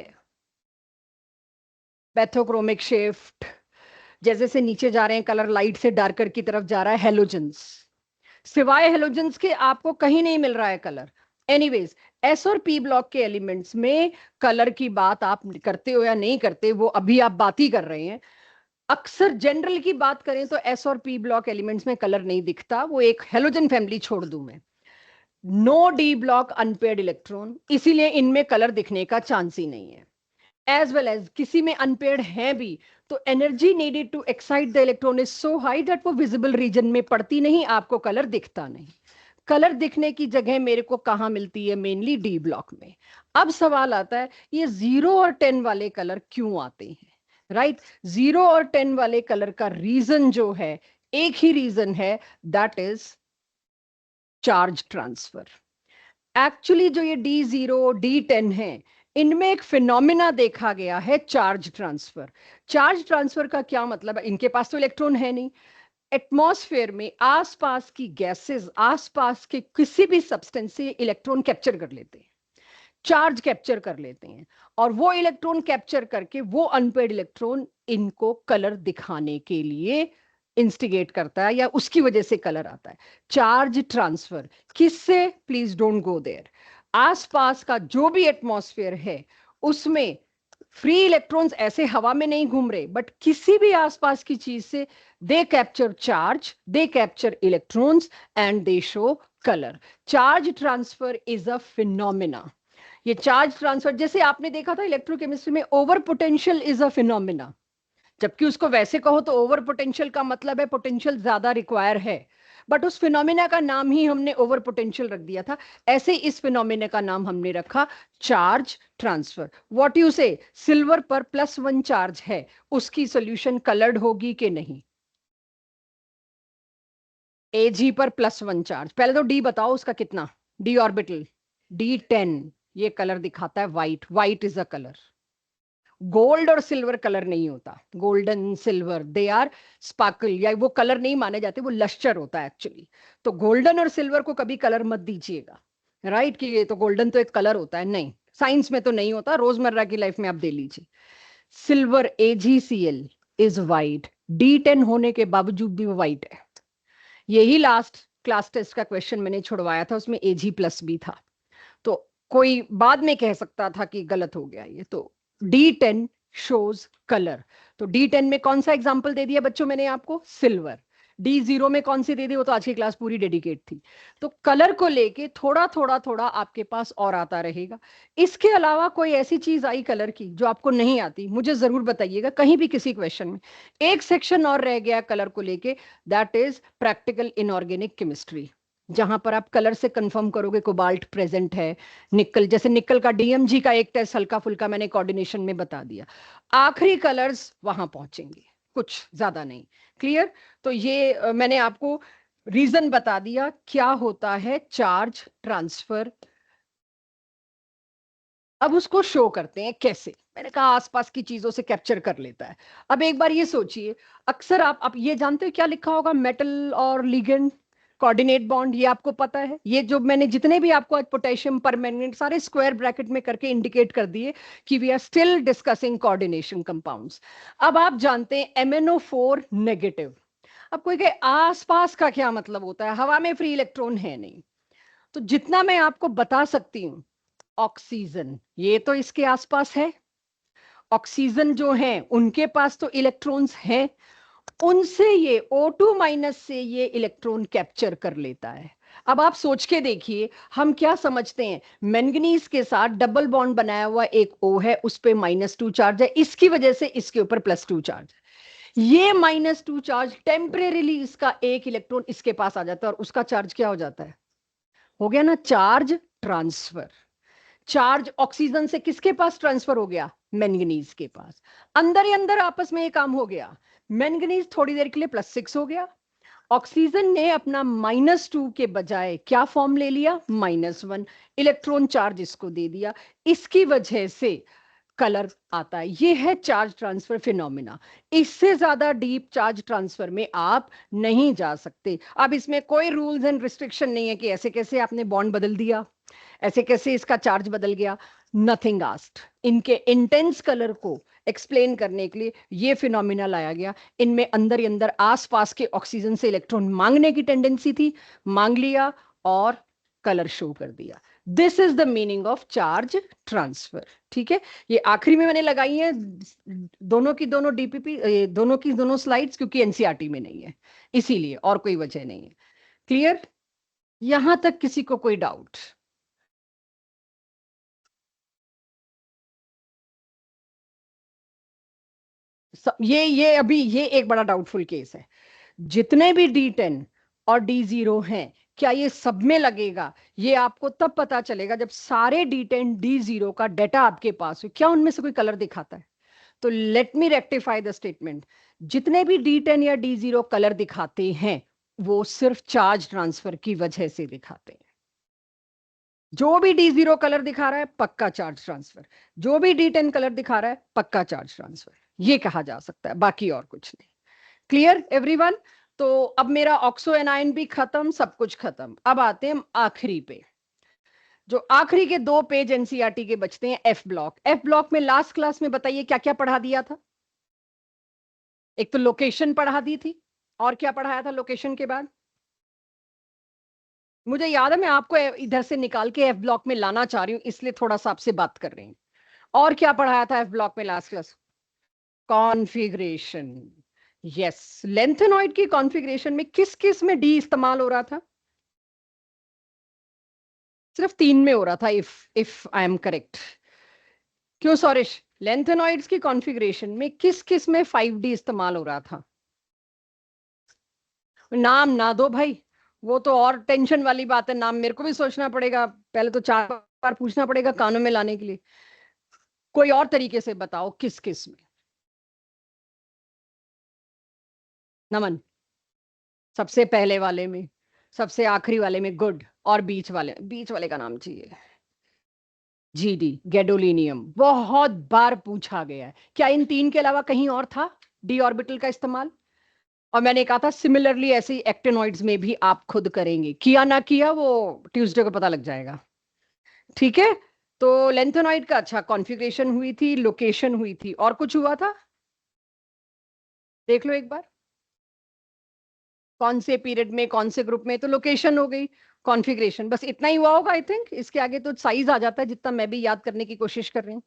पैथोक्रोमिक शिफ्ट, जैसे से नीचे जा रहे हैं कलर, लाइट से डार्कर की तरफ जा रहा है। हेलोजेंस, सिवाय हेलोजेंस के आपको कहीं नहीं मिल रहा है कलर। एनीवेज, एस और पी ब्लॉक के एलिमेंट्स में कलर की बात आप करते हो या नहीं करते, वो अभी आप बात ही कर रहे हैं। अक्सर जनरल की बात करें तो एस और पी ब्लॉक एलिमेंट्स में कलर नहीं दिखता, वो एक हेलोजन फैमिली छोड़ दूं मैं। No D block unpaired electron, इसीलिए इनमें कलर दिखने का चांस ही नहीं है। एज वेल एज किसी में अनपेयर्ड है भी, तो energy needed to excite the electron is so high that वो विजिबल रीजन में पड़ती नहीं, आपको कलर दिखता नहीं। कलर दिखने की जगह मेरे को कहां मिलती है? मेनली डी ब्लॉक में। अब सवाल आता है, ये 0 और 10 वाले कलर क्यों आते हैं? राइट, 0 और 10 वाले कलर का रीजन जो है, एक ही रीजन है, that is charge transfer. Actually जो ये D0 D10 है, इनमें एक फिनोमिना देखा गया है, चार्ज ट्रांसफर। चार्ज ट्रांसफर का क्या मतलब है? इनके पास तो इलेक्ट्रॉन है नहीं। एटमॉस्फेयर में आसपास की गैसेस, आसपास के किसी भी सब्सटेंस से इलेक्ट्रॉन कैप्चर कर लेते हैं, चार्ज कैप्चर कर लेते हैं, और वो इलेक्ट्रॉन कैप्चर करके वो अनपेयर्ड इलेक्ट्रॉन इनको कलर दिखाने के लिए इंस्टिगेट करता है, या उसकी वजह से कलर आता है। चार्ज ट्रांसफर किससे? Please don't go there. आसपास का जो भी एटमॉस्फेयर है उसमें फ्री इलेक्ट्रॉन्स ऐसे हवा में नहीं घूम रहे, बट किसी भी आसपास की चीज से they capture charge, they capture electrons and they show colour. Charge transfer is a phenomena. ये चार्ज ट्रांसफर, जैसे आपने देखा था इलेक्ट्रोकेमिस्ट्री में, over potential is a phenomena. जबकि उसको वैसे कहो तो ओवर पोटेंशियल का मतलब है पोटेंशियल ज्यादा रिक्वायर है, बट उस फिनोमिना का नाम ही हमने ओवर पोटेंशियल रख दिया था. ऐसे इस फिनोमिना का नाम हमने रखा चार्ज ट्रांसफर. व्हाट यू से, सिल्वर पर +1 चार्ज है, उसकी सोल्यूशन कलर्ड होगी कि नहीं? Ag पर +1 चार्ज, पहले तो डी बताओ उसका कितना, डी ऑर्बिटल, D10. ये कलर दिखाता है white. White is a colour. Gold और सिल्वर कलर नहीं होता. Golden silver they are sparkle, या वो कलर नहीं माने जाते, वो लश्चर होता है एक्चुअली. तो गोल्डन और सिल्वर को कभी कलर मत दीजिएगा, राइट? कि ये तो गोल्डन तो एक कलर होता है, नहीं, साइंस में तो नहीं होता, रोजमर्रा की लाइफ में आप दे लीजिए. Silver AgCl is white. D10 होने के बावजूद भी वो वाइट है. यही लास्ट क्लास टेस्ट का क्वेश्चन मैंने छुड़वाया था, उसमें Ag+ भी था. तो कोई बाद में कह सकता था कि गलत हो गया ये. तो D10 शोज कलर. तो D10 में कौन सा एग्जांपल दे दिया बच्चों मैंने आपको? सिल्वर. D0 में कौन सी दे दी? वो तो आज की क्लास पूरी डेडिकेट थी. तो कलर को लेके थोड़ा थोड़ा थोड़ा आपके पास और आता रहेगा. इसके अलावा कोई ऐसी चीज आई कलर की जो आपको नहीं आती, मुझे जरूर बताइएगा कहीं भी किसी क्वेश्चन में. एक सेक्शन और रह गया कलर को लेके, that is practical inorganic chemistry, जहां पर आप कलर से कंफर्म करोगे कोबाल्ट प्रेजेंट है, निकल, जैसे निकल का DMG का एक टेस्ट हल्का फुल्का मैंने कोऑर्डिनेशन में बता दिया. आखिरी कलर्स वहां पहुंचेंगे, कुछ ज्यादा नहीं. क्लियर? तो ये मैंने आपको रीजन बता दिया क्या होता है चार्ज ट्रांसफर. अब उसको शो करते हैं कैसे. मैंने कहा आसपास की चीजों से कैप्चर कर लेता है. अब एक बार ये सोचिए, अक्सर आप ये जानते हो क्या लिखा होगा, मेटल और लिगेंड, कोऑर्डिनेट बॉन्ड, ये आपको पता है. ये जो मैंने जितने भी आपको आज पोटेशियम परमैंगनेट सारे स्क्वायर ब्रैकेट में करके इंडिकेट कर दिए कि we are still discussing coordination compounds. अब आप जानते हैं MnO4 नेगेटिव. अब कोई कहे आसपास का क्या मतलब होता है, हवा में फ्री इलेक्ट्रॉन है नहीं. तो जितना मैं आपको बता सकती हूँ, ऑक्सीजन ये तो इसके आसपास है. ऑक्सीजन जो है उनके पास तो इलेक्ट्रॉन्स हैं, उनसे ये O2- से ये इलेक्ट्रॉन कैप्चर कर लेता है. अब आप सोच के देखिए, हम क्या समझते हैं, मैंगनीज के साथ डबल बॉन्ड बनाया हुआ एक O है, उस पे -2 चार्ज है, इसकी वजह से इसके ऊपर +2 चार्ज है. ये -2 चार्ज टेम्परेरीली इसका एक इलेक्ट्रॉन इसके पास आ जाता है और उसका चार्ज क्या हो जाता है? हो गया ना चार्ज ट्रांसफर. चार्ज ऑक्सीजन से किसके पास ट्रांसफर हो गया? मैंगनीज के पास. अंदर ही अंदर आपस में ये काम हो गया. मैंगनीज थोड़ी देर के लिए +6 हो गया, ऑक्सीजन ने अपना -2 के बजाय क्या फॉर्म ले लिया? -1. इलेक्ट्रॉन चार्ज इसको दे दिया, इसकी वजह से कलर आता है. ये है चार्ज ट्रांसफर फिनोमिना. इससे ज्यादा डीप चार्ज ट्रांसफर में आप नहीं जा सकते. अब इसमें कोई रूल्स एंड रिस्ट्रिक्शन नहीं है कि ऐसे कैसे आपने बॉन्ड बदल दिया, ऐसे कैसे इसका चार्ज बदल गया. Nothing asked. इनके इंटेंस कलर को एक्सप्लेन करने के लिए ये फिनोमिना लाया गया. इनमें अंदर ही अंदर आसपास के ऑक्सीजन से इलेक्ट्रॉन मांगने की टेंडेंसी थी, मांग लिया और कलर शो कर दिया. This is the meaning of charge transfer. ठीक है, ये आखिरी में मैंने लगाई है दोनों की दोनों DPP, दोनों की दोनों स्लाइड्स, क्योंकि NCERT में नहीं है, इसीलिए, और कोई वजह नहीं है. क्लियर? यहां तक किसी को कोई डाउट? ये अभी ये एक बड़ा डाउटफुल केस है. जितने भी D10 और D0 हैं, क्या ये सब में लगेगा? ये आपको तब पता चलेगा जब सारे D10 D0 का डेटा आपके पास हो. क्या उनमें से कोई कलर दिखाता है? तो let me rectify the statement. जितने भी D10 या D0 कलर दिखाते हैं, वो सिर्फ चार्ज ट्रांसफर की वजह से दिखाते हैं. जो भी D0 कलर दिखा रहा है पक्का चार्ज ट्रांसफर, जो भी D10 कलर दिखा रहा है पक्का चार्ज ट्रांसफर, ये कहा जा सकता है, बाकी और कुछ नहीं. Clear everyone? तो अब मेरा ऑक्सो एनायन भी खत्म, सब कुछ खत्म. अब आते हैं आखिरी पे. जो आखिरी के 2 पेज NCERT के बचते हैं, F ब्लॉक. F ब्लॉक में लास्ट क्लास में बताइए क्या क्या पढ़ा दिया था? एक तो लोकेशन पढ़ा दी थी, और क्या पढ़ाया था लोकेशन के बाद? मुझे याद है, मैं आपको इधर से निकाल के F ब्लॉक में लाना चाह रही हूं, इसलिए थोड़ा सा आपसे बात कर रही हूं. और क्या पढ़ाया था एफ ब्लॉक में last class? Configuration. Yes, lanthanoid की कॉन्फ़िगरेशन में किस किस में डी इस्तेमाल हो रहा था? सिर्फ 3 में हो रहा था, इफ आई एम करेक्ट। क्यों सौरेश, लेंथेनॉइड्स की कॉन्फ़िगरेशन में किस किस में 5D इस्तेमाल हो रहा था? नाम ना दो भाई, वो तो और टेंशन वाली बात है, नाम मेरे को भी सोचना पड़ेगा, पहले तो 4 बार पूछना पड़ेगा कानों में लाने के लिए। कोई और तरीके से बताओ किस किस में। नमन, सबसे पहले वाले में, सबसे आखिरी वाले में, गुड, और बीच वाले का नाम चाहिए। जीडी, गैडोलिनियम, बहुत बार पूछा गया है। क्या इन 3 के अलावा कहीं और था डी ऑर्बिटल का इस्तेमाल? और मैंने कहा था सिमिलरली ऐसे ही एक्टिनॉइड्स में भी आप खुद करेंगे, किया ना किया वो ट्यूसडे को पता लग जाएगा। ठीक है, तो लेंथेनॉइड का अच्छा कॉन्फ़िगरेशन हुई थी, लोकेशन हुई थी, और कुछ हुआ था? देख लो एक बार, कौन से पीरियड में, कौन से ग्रुप में। तो लोकेशन हो गई, कॉन्फ़िगरेशन, बस इतना ही हुआ होगा आई थिंक। इसके आगे तो साइज आ जाता है, जितना मैं भी याद करने की कोशिश कर रही हूँ।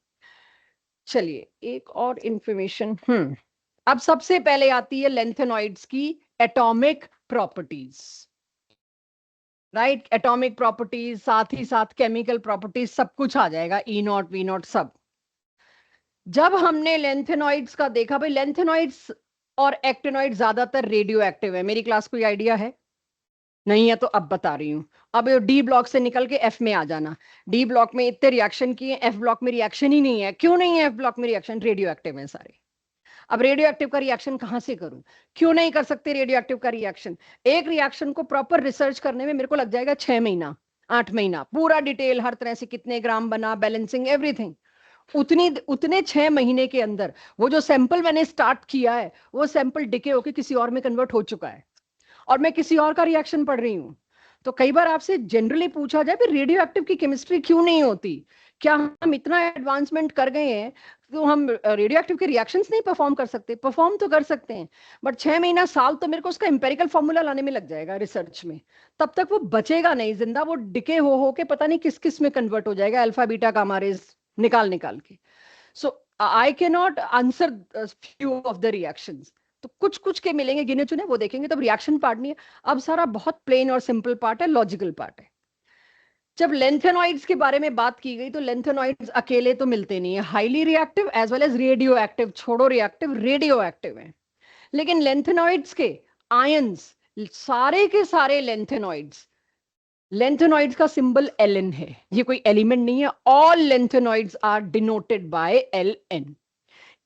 चलिए एक और इंफॉर्मेशन। अब सबसे पहले आती है लेंथेनॉइड्स की atomic properties. Right, atomic properties, साथ ही साथ केमिकल प्रॉपर्टीज, सब कुछ आ जाएगा, ई नॉट वी नॉट सब। जब हमने लेंथेनॉइड्स का देखा, भाई लेंथेनॉइड्स और एक्टिनॉइड ज्यादातर रेडियो एक्टिव है। मेरी क्लास कोई आइडिया है? नहीं है तो अब बता रही हूँ। अब डी ब्लॉक से निकल के एफ में आ जाना। डी ब्लॉक में इतने रिएक्शन किए, एफ ब्लॉक में रिएक्शन ही नहीं है। क्यों नहीं है एफ ब्लॉक में रिएक्शन? रेडियो एक्टिव है सारे। अब रेडियो एक्टिव का रिएक्शन कहां से करूं? क्यों नहीं कर सकते रेडियो एक्टिव का रिएक्शन? एक रिएक्शन को प्रॉपर रिसर्च करने में मेरे को लग जाएगा 6 महीना, 8 महीना, पूरा डिटेल हर तरह से, कितने ग्राम बना, बैलेंसिंग, एवरीथिंग। उतने 6 महीने के अंदर वो जो सैंपल मैंने स्टार्ट किया है, वो सैंपल डिके होके किसी और में कन्वर्ट हो चुका है, और मैं किसी और का रिएक्शन पढ़ रही हूँ। तो कई बार आपसे जनरली पूछा जाए रेडियो एक्टिव की केमिस्ट्री क्यों नहीं होती? क्या हम इतना एडवांसमेंट कर गए हैं तो हम रेडियो एक्टिव के रिएक्शंस नहीं परफॉर्म कर सकते? परफॉर्म तो कर सकते हैं, बट 6 महीना, साल तो मेरे को उसका एम्पेरिकल फॉर्मूला लाने में लग जाएगा रिसर्च में। तब तक वो बचेगा नहीं जिंदा, वो डिके हो के पता नहीं किस किस में कन्वर्ट हो जाएगा, अल्फा बीटा गामा रेज निकाल निकाल के। So I can not answer few of the reactions. तो कुछ कुछ के मिलेंगे गिने चुने, वो देखेंगे, तब रिएक्शन पार्ट नहीं है। अब सारा बहुत प्लेन और सिंपल पार्ट है, लॉजिकल पार्ट है। जब लेंथेनॉइड्स के बारे में बात की गई, तो लेंथेनॉइड्स अकेले तो मिलते नहीं है, highly reactive as well as radioactive, छोड़ो रिएक्टिव, रेडियो एक्टिव है। लेकिन लेंथेनॉइड्स के आयंस, सारे के सारे लेंथेनॉइड्स, लेंथेनॉइड्स का सिंबल Ln है, ये कोई एलिमेंट नहीं है। All lanthanoids are denoted by Ln।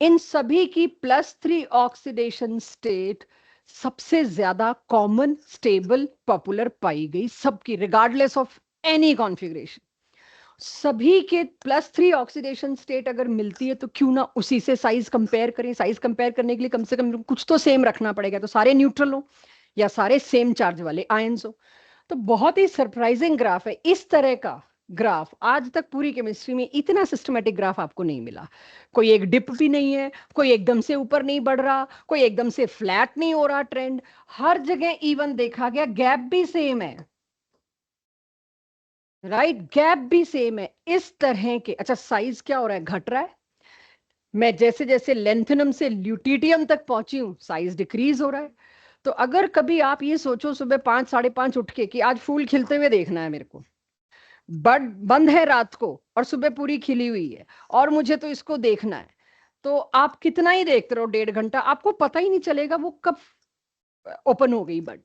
इन सभी की +3 ऑक्सीडेशन स्टेट सबसे ज्यादा कॉमन, स्टेबल, पॉपुलर पाई गई, सबकी, रिगार्डलेस ऑफ एनी कॉन्फ़िगरेशन। सभी के +3 ऑक्सीडेशन स्टेट अगर मिलती है तो क्यों ना उसी से साइज कंपेयर करें। साइज कंपेयर करने के लिए कम से कम कुछ तो सेम रखना पड़ेगा, तो सारे न्यूट्रल हो या सारे सेम चार्ज वाले आयंस हो। तो बहुत ही सरप्राइजिंग ग्राफ है। इस तरह का ग्राफ आज तक पूरी केमिस्ट्री में इतना सिस्टमेटिक ग्राफ आपको नहीं मिला। कोई एक डिप भी नहीं है, कोई एकदम से ऊपर नहीं बढ़ रहा, कोई एकदम से फ्लैट नहीं हो रहा ट्रेंड, हर जगह इवन देखा गया, गैप भी सेम है। राइट, गैप भी सेम है इस तरह के। अच्छा, साइज क्या हो रहा है? घट रहा है। मैं जैसे जैसे लेंथेनम से ल्यूटिटियम तक पहुंची हूं, साइज डिक्रीज हो रहा है। तो अगर कभी आप ये सोचो सुबह 5, 5:30 उठ के कि आज फूल खिलते हुए देखना है मेरे को, बट बंद है रात को और सुबह पूरी खिली हुई है, और मुझे तो इसको देखना है, तो आप कितना ही देखते रहो, 1.5 घंटा, आपको पता ही नहीं चलेगा वो कब ओपन हो गई बड।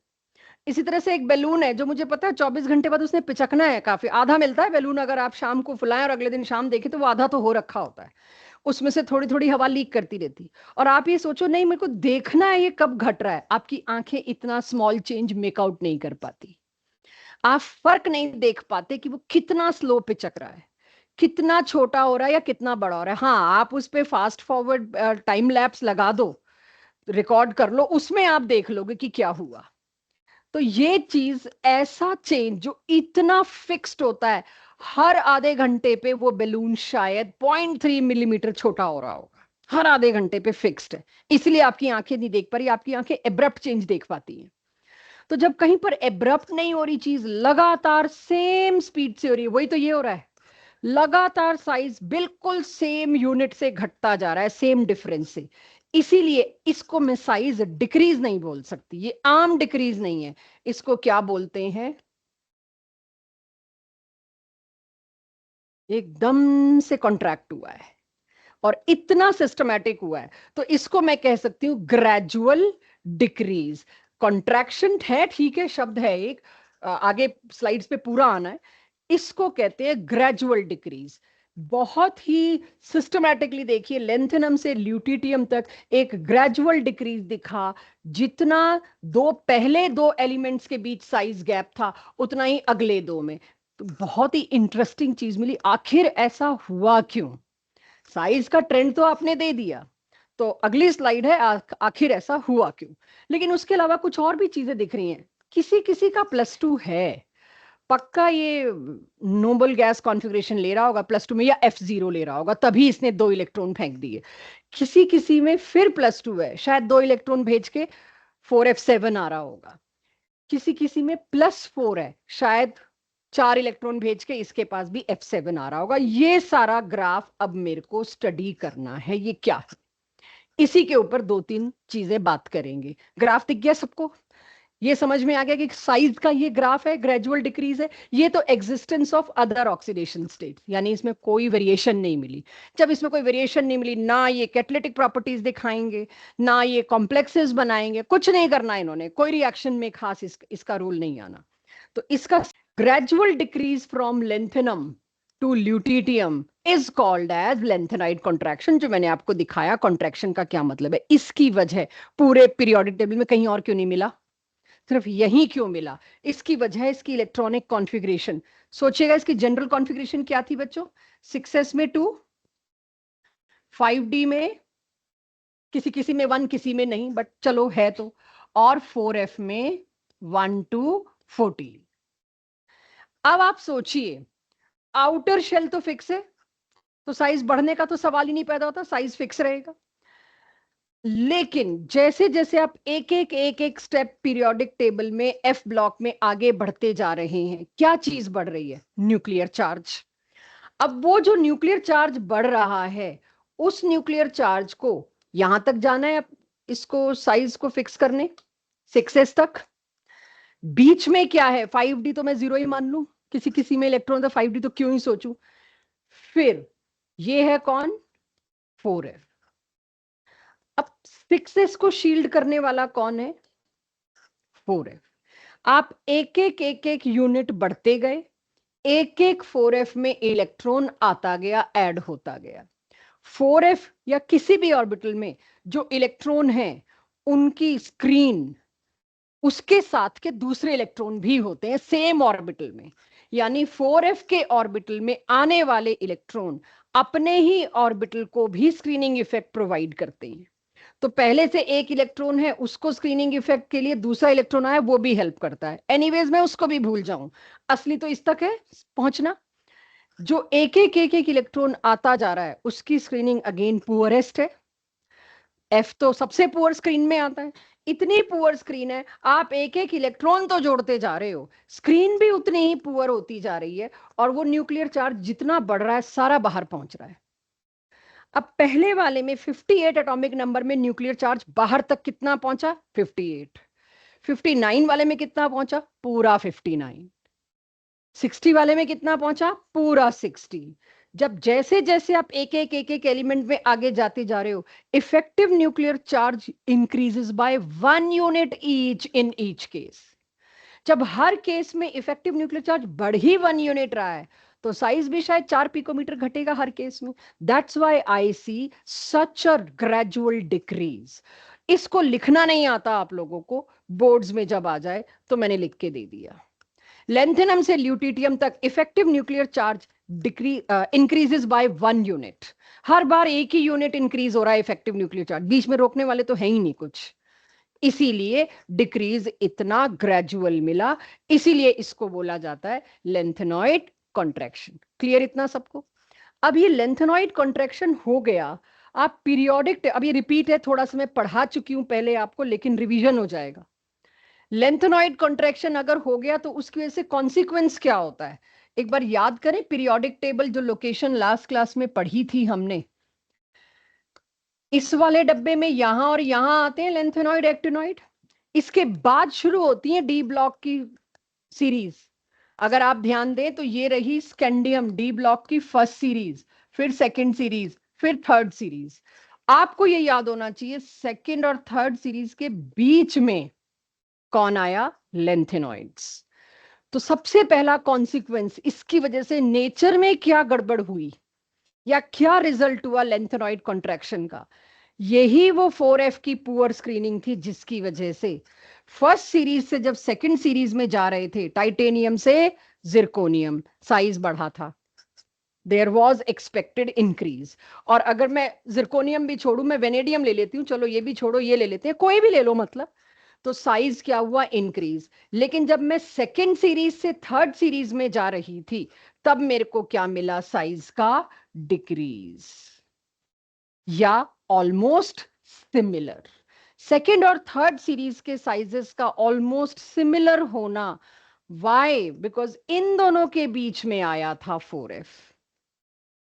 इसी तरह से एक बैलून है जो मुझे पता है 24 घंटे बाद उसने पिचकना है, काफी आधा मिलता है बैलून, अगर आप शाम को फुलाएं और अगले दिन शाम देखें तो वो आधा तो हो रखा होता है, उसमें से थोड़ी थोड़ी हवा लीक करती रहती। और आप ये सोचो नहीं मेरे को देखना है ये कब घट रहा है, आपकी आंखें इतना स्मॉल चेंज मेकआउट नहीं कर पाती, आप फर्क नहीं देख पाते कि वो कितना स्लो पिचक रहा है, कितना छोटा हो रहा है या कितना बड़ा हो रहा है। हाँ, आप उस पर फास्ट फॉरवर्ड टाइम लैप्स लगा दो, रिकॉर्ड कर लो, उसमें आप देख लोगे कि क्या हुआ। तो ये चीज, ऐसा चेंज जो इतना फिक्स्ड होता है, हर आधे घंटे पे वो बैलून शायद 0.3 मिलीमीटर छोटा हो रहा होगा, हर आधे घंटे पे फिक्स्ड है, इसलिए आपकी आंखें नहीं देख पा रही, आपकी आंखें एब्रप्ट चेंज देख पाती हैं। तो जब कहीं पर एब्रप्ट नहीं हो रही चीज, लगातार सेम स्पीड से हो रही है, वही तो ये हो रहा है। लगातार साइज बिल्कुल सेम यूनिट से घटता जा रहा है, सेम डिफरेंस से। इसीलिए इसको मैं साइज डिक्रीज नहीं बोल सकती, ये आम डिक्रीज नहीं है। इसको क्या बोलते हैं? एकदम से कॉन्ट्रैक्ट हुआ है और इतना सिस्टमैटिक हुआ है, तो इसको मैं कह सकती हूं ग्रेजुअल डिक्रीज। कॉन्ट्रैक्शन है, ठीक है, शब्द है एक, आगे स्लाइड्स पे पूरा आना है। इसको कहते हैं ग्रेजुअल डिक्रीज। बहुत ही सिस्टमैटिकली देखिए, लेंथेनम से ल्यूटिटियम तक एक ग्रेजुअल डिक्रीज दिखा। जितना पहले दो एलिमेंट्स के बीच साइज गैप था, उतना ही अगले दो में। तो बहुत ही इंटरेस्टिंग चीज मिली, आखिर ऐसा हुआ क्यों? साइज का ट्रेंड तो आपने दे दिया, तो अगली स्लाइड है आखिर ऐसा हुआ क्यों। लेकिन उसके अलावा कुछ और भी चीजें दिख रही हैं। किसी किसी का +2 है, पक्का ये नोबल गैस कॉन्फ़िगरेशन ले रहा होगा +2 में, या F0 ले रहा होगा, तभी इसने 2 इलेक्ट्रॉन फेंक दिए। किसी किसी में फिर +2 है, शायद 2 इलेक्ट्रॉन भेज के 4F7 आ रहा होगा। किसी किसी में +4 है, शायद 4 इलेक्ट्रॉन भेज के इसके पास भी F7 आ रहा होगा। ये सारा ग्राफ अब मेरे को स्टडी करना है, ये क्या है। इसी के ऊपर 2-3 चीजें बात करेंगे। ग्राफ दिख गया सबको? ये समझ में आ गया कि साइज का ये ग्राफ है, ग्रेजुअल डिक्रीज है। ये तो existence of other oxidation state, यानी इसमें कोई वेरिएशन नहीं मिली। जब इसमें कोई वेरिएशन नहीं मिली, ना ये कैटालिटिक प्रॉपर्टीज दिखाएंगे, ना ये कॉम्प्लेक्सेस बनाएंगे, कुछ नहीं करना इन्होंने, कोई रिएक्शन में खास इसका रूल नहीं आना। तो इसका gradual decrease from lanthanum to lutetium is called as lanthanide contraction. जो मैंने आपको दिखाया कॉन्ट्रैक्शन का क्या मतलब है, इसकी वजह पूरे पीरियोडिक टेबल में कहीं और क्यों नहीं मिला, सिर्फ यही क्यों मिला? इसकी वजह है इसकी इलेक्ट्रॉनिक कॉन्फ़िगरेशन। सोचिएगा इसकी जनरल कॉन्फ़िगरेशन क्या थी बच्चों? 6s में 2, 5d में किसी किसी में 1, किसी में नहीं, बट चलो है तो, और 4f में 1 to 14। अब आप सोचिए, आउटर शेल तो फिक्स है, तो साइज बढ़ने का तो सवाल ही नहीं पैदा होता, साइज फिक्स रहेगा। लेकिन जैसे जैसे आप एक एक स्टेप पीरियोडिक टेबल में एफ ब्लॉक में आगे बढ़ते जा रहे हैं, क्या चीज बढ़ रही है? Nuclear charge. अब वो जो न्यूक्लियर चार्ज बढ़ रहा है, उस न्यूक्लियर चार्ज को यहां तक जाना है, इसको साइज को फिक्स करने 6s तक। बीच में क्या है? 5d तो मैं 0 ही मान लू, किसी किसी में इलेक्ट्रॉन था 5d, तो क्यों ही सोचूं। फिर ये है कौन? 4f। अब 6s को शील्ड करने वाला कौन है? 4f। आप एक एक यूनिट बढ़ते गए, एक एक 4f में इलेक्ट्रॉन आता गया, ऐड होता गया। 4f या किसी भी ऑर्बिटल में जो इलेक्ट्रॉन है, उनकी स्क्रीन उसके साथ के दूसरे इलेक्ट्रॉन भी होते हैं सेम ऑर्बिटल में। यानी 4f के ऑर्बिटल में आने वाले इलेक्ट्रॉन अपने ही ऑर्बिटल को भी स्क्रीनिंग इफेक्ट प्रोवाइड करते हैं। तो पहले से एक इलेक्ट्रॉन है, उसको स्क्रीनिंग इफेक्ट के लिए दूसरा इलेक्ट्रॉन आया, वो भी हेल्प करता है। एनीवेज मैं उसको भी भूल जाऊं, असली तो इस तक है पहुंचना। जो एक इलेक्ट्रॉन आता जा रहा है, उसकी स्क्रीनिंग अगेन पुअरेस्ट है। एफ तो सबसे पुअर स्क्रीन में आता है। इतनी पुअर स्क्रीन है, आप एक इलेक्ट्रॉन तो जोड़ते जा रहे हो, स्क्रीन भी उतनी ही पुअर होती जा रही है, और वो न्यूक्लियर चार्ज जितना बढ़ रहा है, सारा बाहर पहुंच रहा है। अब पहले वाले में 58 एटॉमिक नंबर में न्यूक्लियर चार्ज बाहर तक कितना पहुंचा? 58। 59 वाले में कितना पहुंचा? पूरा 59। 60 वाले में कितना पहुंचा? पूरा 60। जब जैसे जैसे आप एक एलिमेंट में आगे जाते जा रहे हो, effective nuclear charge increases by 1 unit each in each case. जब हर केस में इफेक्टिव न्यूक्लियर चार्ज बढ़ ही 1 यूनिट रहा है, तो साइज भी शायद 4 पिकोमीटर घटेगा हर केस में। That's why I see such a gradual decrease. इसको लिखना नहीं आता आप लोगों को, बोर्ड्स में जब आ जाए तो मैंने लिख के दे दिया। लेंथेनम से ल्यूटिटियम तक effective nuclear charge increases by 1 unit. हर बार एक ही यूनिट इंक्रीज हो रहा है इफेक्टिव न्यूक्लियर चार्ज, बीच में रोकने वाले तो है ही नहीं कुछ। इसीलिए डिक्रीज इतना ग्रेजुअल मिला, इसीलिए इसको बोला जाता है लेंथेनॉइड कॉन्ट्रैक्शन। क्लियर इतना सबको? अब ये लेंथेनॉइड कॉन्ट्रैक्शन हो गया, आप पीरियोडिक, अब ये रिपीट है, थोड़ा सा मैं पढ़ा चुकी हूं पहले आपको, लेकिन रिवीजन हो जाएगा। लेंथेनॉइड कॉन्ट्रैक्शन अगर हो गया तो उसकी वजह से कॉन्सिक्वेंस क्या होता है? एक बार याद करें पीरियोडिक टेबल, जो लोकेशन लास्ट क्लास में पढ़ी थी हमने। इस वाले डब्बे में यहां और यहां आते हैं लेंथेनॉइड एक्टिनॉइड, इसके बाद शुरू होती है डी ब्लॉक की सीरीज। अगर आप ध्यान दें तो ये रही स्कैंडियम डी ब्लॉक की फर्स्ट सीरीज, फिर सेकंड सीरीज, फिर थर्ड सीरीज। आपको ये याद होना चाहिए सेकंड और थर्ड सीरीज के बीच में कौन आया? लेंथेनॉइड्स। तो सबसे पहला कॉन्सिक्वेंस, इसकी वजह से नेचर में क्या गड़बड़ हुई या क्या रिजल्ट हुआ लेंथेनॉइड कॉन्ट्रैक्शन का, यही वो 4F की पुअर स्क्रीनिंग थी, जिसकी वजह से फर्स्ट सीरीज से जब सेकंड सीरीज में जा रहे थे, टाइटेनियम से जिरकोनियम, साइज बढ़ा था, देयर वॉज एक्सपेक्टेड इंक्रीज। और अगर मैं जिरकोनियम भी छोड़ू, मैं वेनेडियम ले लेती हूँ, चलो ये भी छोड़ो, ये ले लेते हैं, कोई भी ले लो मतलब, तो साइज क्या हुआ? इंक्रीज। लेकिन जब मैं सेकेंड सीरीज से थर्ड सीरीज में जा रही थी, तब मेरे को क्या मिला? साइज का डिक्रीज या ऑलमोस्ट सिमिलर। सेकेंड और थर्ड सीरीज के साइजेस का ऑलमोस्ट सिमिलर होना, वाई? बिकॉज इन दोनों के बीच में आया था 4F,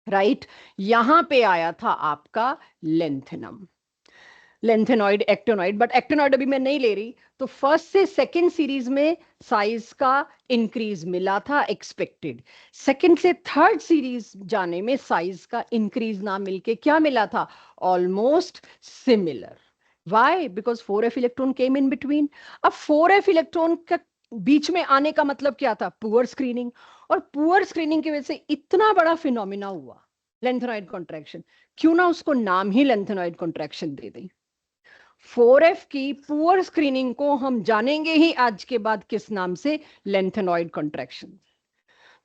राइट? यहां पे आया था आपका lanthanum, lanthanoid actinoid, but actinoid अभी मैं नहीं ले रही। तो फर्स्ट से सेकंड सीरीज में साइज का इंक्रीज मिला था एक्सपेक्टेड, सेकंड से थर्ड सीरीज जाने में साइज का इंक्रीज ना मिलके क्या मिला था? Almost similar. Why? Because 4F electron came in between. अब 4F इलेक्ट्रॉन का बीच में आने का मतलब क्या था? Poor screening. और पुअर स्क्रीनिंग की वजह से इतना बड़ा फिनोमिना हुआ लेंथेनॉइड कॉन्ट्रैक्शन। क्यों ना उसको नाम ही लेंथेनॉइड कॉन्ट्रैक्शन दे दें। 4F की पुअर स्क्रीनिंग को हम जानेंगे ही आज के बाद किस नाम से? Lanthanoid contraction.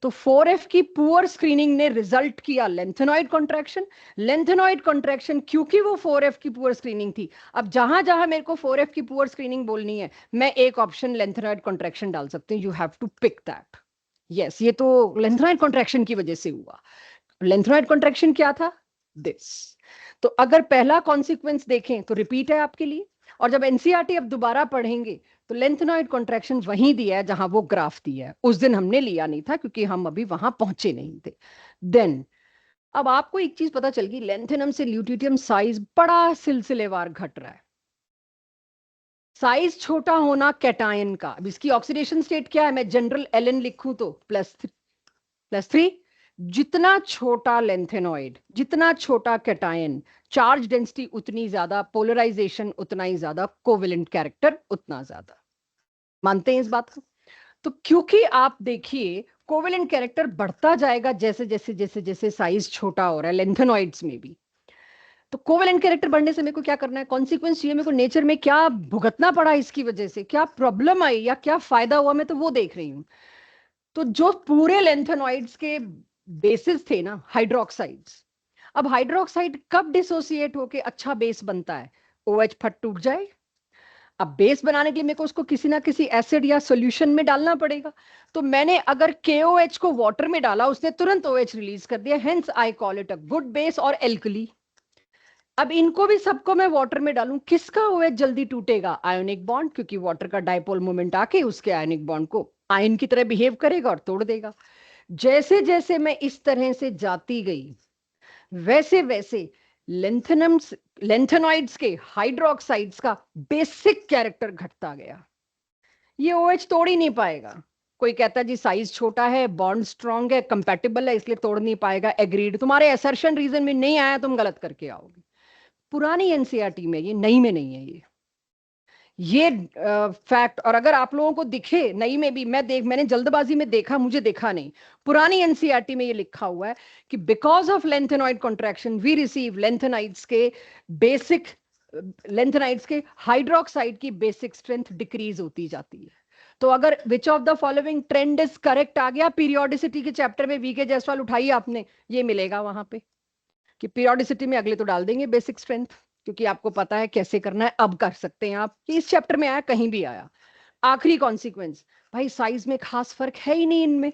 तो 4F की पुअर स्क्रीनिंग ने रिजल्ट किया लेंथेनॉइड कॉन्ट्रैक्शन। लेंथेनॉइड कॉन्ट्रैक्शन क्योंकि वो 4F की पुअर स्क्रीनिंग थी। अब जहां जहां मेरे को 4F की पुअर स्क्रीनिंग बोलनी है, मैं एक ऑप्शन लेंथेनॉइड कॉन्ट्रैक्शन डाल सकती हूँ। You have to pick that. Yes, ये तो लेंथेनॉइड कॉन्ट्रैक्शन की वजह से हुआ। लेंथेनॉइड कॉन्ट्रैक्शन क्या था? दिस। तो अगर पहला कॉन्सिक्वेंस देखें तो रिपीट है आपके लिए, और जब एनसीईआरटी अब दोबारा पढ़ेंगे तो लेंथेनॉइड कॉन्ट्रैक्शन वहीं दिया है जहां वो ग्राफ दिया है। उस दिन हमने लिया नहीं था क्योंकि हम अभी वहां पहुंचे नहीं थे। देन अब आपको एक चीज पता चल गई, लेंथेनम से ल्यूटिटियम साइज बड़ा सिलसिलेवार घट रहा है। साइज छोटा होना कैटायन का। अब इसकी ऑक्सीडेशन स्टेट क्या है? मैं जनरल एलन लिखूं तो +3। जितना छोटा लेंथेनॉइड, जितना छोटा कैटायन, चार्ज डेंसिटी उतनी ज्यादा, पोलराइजेशन उतना ही ज्यादा, कोवेलेंट कैरेक्टर उतना ज्यादा। मानते हैं इस बात को? तो क्योंकि आप देखिए कोवेलेंट कैरेक्टर बढ़ता जाएगा जैसे जैसे जैसे जैसे साइज छोटा हो रहा है लेंथेनॉइड्स में भी। तो कोवेलेंट कैरेक्टर बढ़ने से मेरे को क्या करना है? कॉन्सिक्वेंस चाहिए मेरे को, नेचर में क्या भुगतना पड़ा इसकी वजह से, क्या प्रॉब्लम आई या क्या फायदा हुआ, मैं तो वो देख रही हूँ। तो जो पूरे लेंथेनॉइड्स के बेसिस थे ना, हाइड्रोक्साइड्स, अब हाइड्रोक्साइड कब डिसोसिएट होके अच्छा बेस बनता है? OH फट टूट जाए। अब बेस बनाने के लिए मेरे को उसको किसी ना किसी एसिड या सॉल्यूशन में डालना पड़ेगा। तो मैंने अगर KOH को वाटर में डाला, उसने तुरंत OH रिलीज कर दिया, hence I call it a good base और एल्कली। अब इनको भी सबको मैं वाटर में डालूं, किसका OH जल्दी टूटेगा? आयोनिक बॉन्ड, क्योंकि वाटर का डाइपोल मोमेंट आके उसके आयोनिक बॉन्ड को आयन की तरह बिहेव करेगा और तोड़ देगा। जैसे जैसे मैं इस तरह से जाती गई, वैसे वैसे लेंथेनॉइड्स के हाइड्रोक्साइड्स का बेसिक कैरेक्टर घटता गया। ये OH तोड़ ही नहीं पाएगा। कोई कहता है जी साइज छोटा है, बॉन्ड स्ट्रांग है, कंपैटिबल है, इसलिए तोड़ नहीं पाएगा। एग्रीड। तुम्हारे असर्शन रीजन में नहीं आया, तुम गलत करके आओगे। पुरानी एनसीईआरटी में, ये नई में नहीं है ये फैक्ट। और अगर आप लोगों को दिखे नई में भी, मैंने जल्दबाजी में देखा, मुझे देखा नहीं, पुरानी एनसीईआरटी में ये लिखा हुआ है कि because of lanthanoid contraction we receive lanthanides के हाइड्रोक्साइड की बेसिक स्ट्रेंथ डिक्रीज होती जाती है। तो अगर which of the following trend is correct आ गया पीरियोडिसिटी के चैप्टर में, वीके जायसवाल उठाइए आपने, ये मिलेगा वहां पे कि पीरियोडिसिटी में अगले तो डाल देंगे बेसिक स्ट्रेंथ, क्योंकि आपको पता है कैसे करना है। अब कर सकते हैं आप, कि इस चैप्टर में आया, कहीं भी आया। आखिरी कॉन्सिक्वेंस, भाई साइज में खास फर्क है ही नहीं इनमें।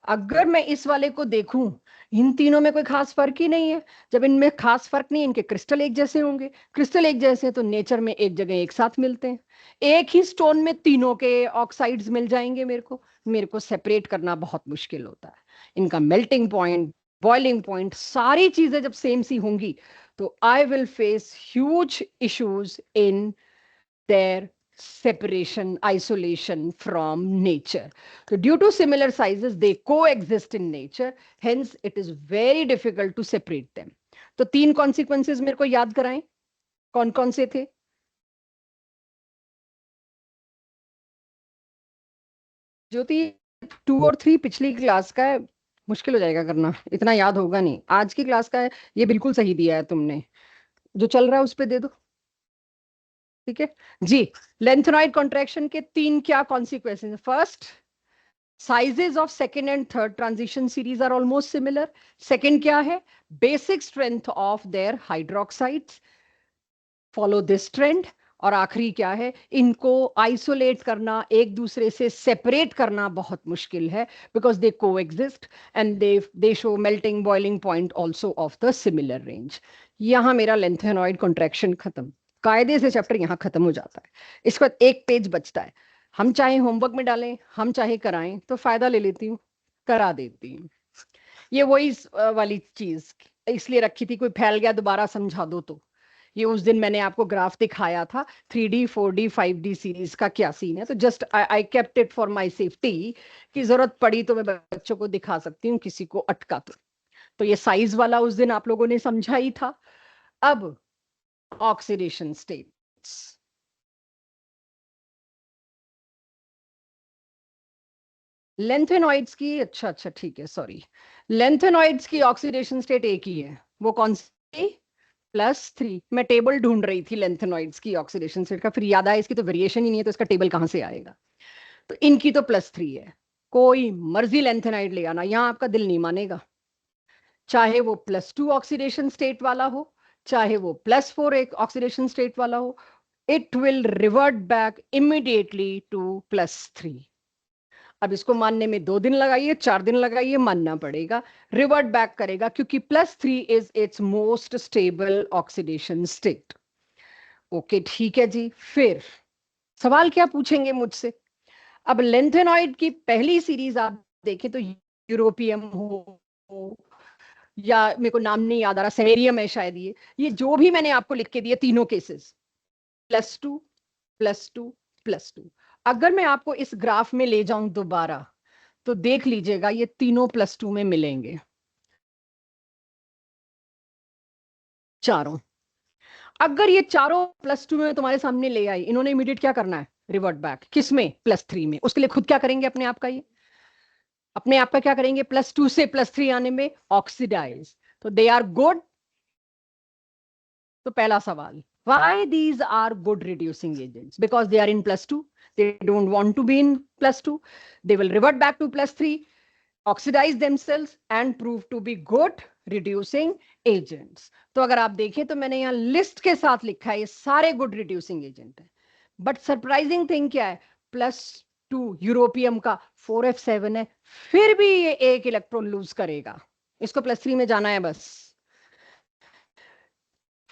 अगर मैं इस वाले को देखूं, इन तीनों में कोई खास फर्क ही नहीं है। जब इनमें खास फर्क नहीं, इनके क्रिस्टल एक जैसे होंगे, क्रिस्टल एक जैसे हैं तो नेचर में एक जगह एक साथ मिलते हैं। एक ही स्टोन में तीनों के ऑक्साइड्स मिल जाएंगे मेरे को सेपरेट करना बहुत मुश्किल होता है। इनका मेल्टिंग पॉइंट, बॉइलिंग पॉइंट, सारी चीजें जब सेम सी होंगी तो I will face huge issues in their separation, isolation from nature. So due to similar sizes, they coexist in nature. Hence, it is very difficult to separate them. तो तीन consequences मेरे को याद कराएं, कौन कौन से थे? ज्योति, 2 और 3 पिछली क्लास का है, मुश्किल हो जाएगा करना, इतना याद होगा नहीं। आज की क्लास का है, ये बिल्कुल सही दिया है तुमने। जो चल रहा है उस पे दे दो, ठीक है जी। लेंथेनॉइड कॉन्ट्रैक्शन के तीन क्या consequences? First, sizes of second and third transition series are almost similar. Second क्या है? Basic strength of their hydroxides. Follow this trend. और आखिरी क्या है? इनको आइसोलेट करना, एक दूसरे से सेपरेट करना बहुत मुश्किल है, बिकॉज दे को exist and they show melting boiling point also of the similar range. यहां मेरा लेंथेनॉइड कॉन्ट्रैक्शन खत्म, कायदे से चैप्टर यहां खत्म हो जाता है। इसके बाद एक पेज बचता है, हम चाहे होमवर्क में डालें, हम चाहे कराएं, तो फायदा ले लेती हूँ, करा देती हूँ। ये वही वाली चीज इसलिए रखी थी, कोई फैल गया दोबारा समझा दो तो। ये उस दिन मैंने आपको ग्राफ दिखाया था 3D 4D 5D सीरीज का क्या सीन है, तो just I kept it for my safety, की जरूरत पड़ी तो मैं बच्चों को दिखा सकती हूँ, किसी को अटका तो ये साइज वाला उस दिन आप लोगों ने समझा ही था। अब ऑक्सीडेशन स्टेट्स, लेंथेनॉइड्स की, अच्छा ठीक है, सॉरी, लेंथेनॉइड्स की ऑक्सीडेशन स्टेट एक ही है, वो कौन सी? +3। मैं टेबल ढूंढ रही थी लेंथेनॉइड्स की ऑक्सीडेशन स्टेट का, फिर याद आया इसकी तो वेरिएशन ही नहीं है, तो इसका टेबल कहां से आएगा? तो इनकी तो +3 है। कोई मर्जी लेंथेनाइड ले आना, यहां आपका दिल नहीं मानेगा, चाहे वो +2 ऑक्सीडेशन स्टेट वाला हो, चाहे वो +4 एक ऑक्सीडेशन स्टेट वाला हो, it will revert back immediately to +3। अब इसको मानने में 2 दिन लगाइए, 4 दिन लगाइए, मानना पड़ेगा, रिवर्ट बैक करेगा, क्योंकि +3 is it's most stable oxidation state. Okay ठीक है जी। फिर सवाल क्या पूछेंगे मुझसे? अब लेंथेनॉइड की पहली सीरीज आप देखें तो यूरोपियम हो, या मेरे को नाम नहीं याद आ रहा, सेमेरियम है शायद, ये जो भी मैंने आपको लिख के दिए तीनों केसेस, +2 +2 +2। अगर मैं आपको इस ग्राफ में ले जाऊं दोबारा, तो देख लीजिएगा ये तीनों +2 में मिलेंगे, चारों। अगर ये चारों +2 में तुम्हारे सामने ले आई, इन्होंने इमीडिएट क्या करना है? रिवर्ट बैक, किसमें? +3 में। उसके लिए खुद क्या करेंगे? अपने आप का क्या करेंगे? +2 से +3 आने में ऑक्सीडाइज, तो दे आर गुड। तो पहला सवाल, why these are good reducing agents? Because they are in +2, they don't want to be in +2, they will revert back to +3, oxidize themselves and prove to be good reducing agents. तो अगर आप देखें तो मैंने यहाँ लिस्ट के साथ लिखा है, ये सारे गुड रिड्यूसिंग एजेंट है। बट सरप्राइजिंग थिंग क्या है? +2 यूरोपियम का 4F7 है, फिर भी ये एक इलेक्ट्रॉन लूज करेगा, इसको +3 में जाना है बस।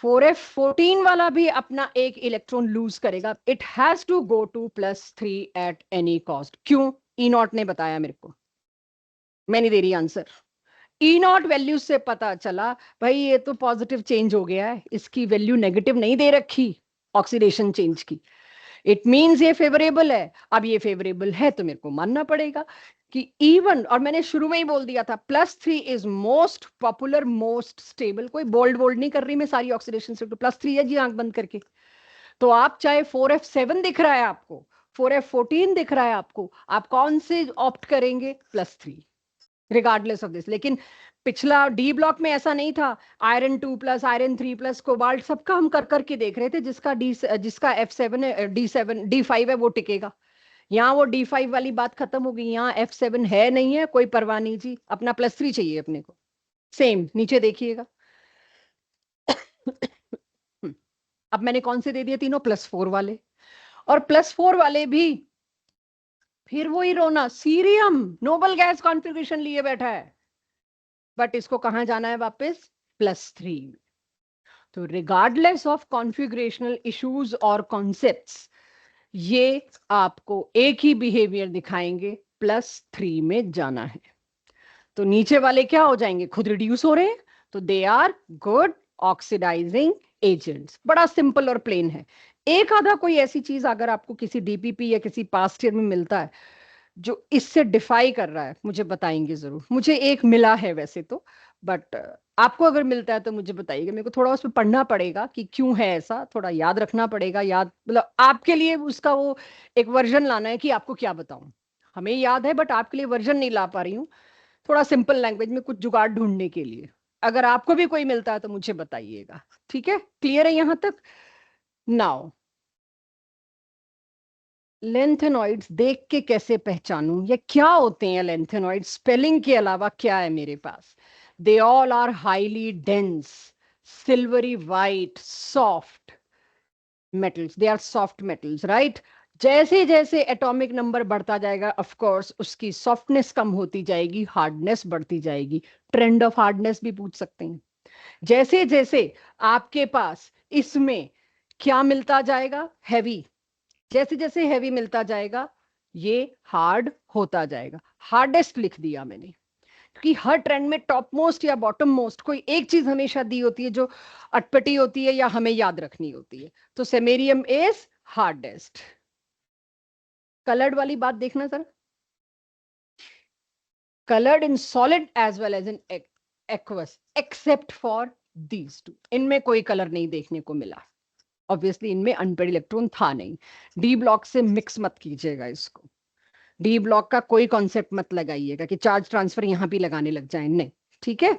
4F14 वाला भी अपना एक इलेक्ट्रॉन लूज करेगा, it has to go to +3 at any cost. क्यों? ई नॉट ने बताया मेरे को, मैं नहीं दे रही आंसर। ई नॉट वैल्यू से पता चला भाई ये तो पॉजिटिव चेंज हो गया है, इसकी वैल्यू नेगेटिव नहीं दे रखी ऑक्सीडेशन चेंज की, इट मींस ये फेवरेबल है। अब ये फेवरेबल है तो मेरे को मानना पड़ेगा कि इवन, और मैंने शुरू में ही बोल दिया था, +3 is most popular most stable. कोई बोल्ड बोल्ड नहीं कर रही मैं, सारी ऑक्सीडेशन से, तो +3 है जी, आंख बंद करके। तो आप चाहे 4F7 दिख रहा है आपको, 4F14 दिख रहा है आपको, आप कौन से ऑप्ट करेंगे? +3, रिगार्डलेस ऑफ दिस। लेकिन पिछला डी ब्लॉक में ऐसा नहीं था, Iron 2+, Iron 3+, कोबाल्ट सबका हम कर करके देख रहे थे, जिसका F7 है, D5 है, वो टिकेगा। यहाँ वो D5 वाली बात खत्म हो गई, यहाँ F7 है नहीं है, कोई परवाह नहीं जी, अपना +3 चाहिए अपने को। सेम नीचे देखिएगा। अब मैंने कौन से दे दिए? तीनों +4 वाले, और +4 वाले भी फिर वही रोना, सीरियम नोबल गैस कॉन्फ़िगरेशन लिए बैठा है, बट इसको कहां जाना है वापस, +3। तो रिगार्डलेस ऑफ कॉन्फ़िगरेशनल इश्यूज और कॉन्सेप्ट्स, ये आपको एक ही बिहेवियर दिखाएंगे, +3 में जाना है। तो नीचे वाले क्या हो जाएंगे, खुद रिड्यूस हो रहे हैं, तो they are good oxidising agents. बड़ा सिंपल और प्लेन है। एक आधा कोई ऐसी चीज अगर आपको किसी डीपीपी या किसी पास्ट ईयर में मिलता है जो इससे डिफाई कर रहा है, मुझे बताएंगे जरूर। मुझे एक मिला है वैसे तो, बट आपको अगर मिलता है तो मुझे बताइएगा। मेरे को थोड़ा उस पर पढ़ना पड़ेगा कि क्यों है ऐसा, थोड़ा याद रखना पड़ेगा। याद मतलब आपके लिए उसका वो एक वर्जन लाना है कि आपको क्या बताऊं। हमें याद है बट आपके लिए वर्जन नहीं ला पा रही हूँ, थोड़ा सिंपल लैंग्वेज में कुछ जुगाड़ ढूंढने के लिए। अगर आपको भी कोई मिलता है तो मुझे बताइएगा, ठीक है? क्लियर है यहां तक? नाउ लेंथेनॉइड्स देख के कैसे पहचानूं, ये क्या होते हैं लेंथेनॉइड्स? स्पेलिंग के अलावा क्या है मेरे पास? They all are highly dense, silvery white, soft metals. They are soft metals, right? जैसे जैसे एटॉमिक नंबर बढ़ता जाएगा, ऑफ कोर्स उसकी सॉफ्टनेस कम होती जाएगी, हार्डनेस बढ़ती जाएगी। ट्रेंड ऑफ हार्डनेस भी पूछ सकते हैं। जैसे जैसे आपके पास इसमें क्या मिलता जाएगा, हैवी, जैसे जैसे हैवी मिलता जाएगा ये हार्ड होता जाएगा। हार्डेस्ट लिख दिया मैंने, क्योंकि हर ट्रेंड में टॉप मोस्ट या बॉटम मोस्ट कोई एक चीज हमेशा दी होती है जो अटपटी होती है या हमें याद रखनी होती है। तो सेमेरियम इज हार्डेस्ट। कलर्ड वाली बात देखना sir, colored in solid as well as in aqueous except for these two। इनमें कोई कलर नहीं देखने को मिला। ऑब्वियसली इनमें अनपेड इलेक्ट्रॉन था नहीं। डी ब्लॉक से मिक्स मत कीजिएगा इसको, डी ब्लॉक का कोई कॉन्सेप्ट मत लगाइएगा कि चार्ज ट्रांसफर यहां भी लगाने लग जाए, नहीं, ठीक है?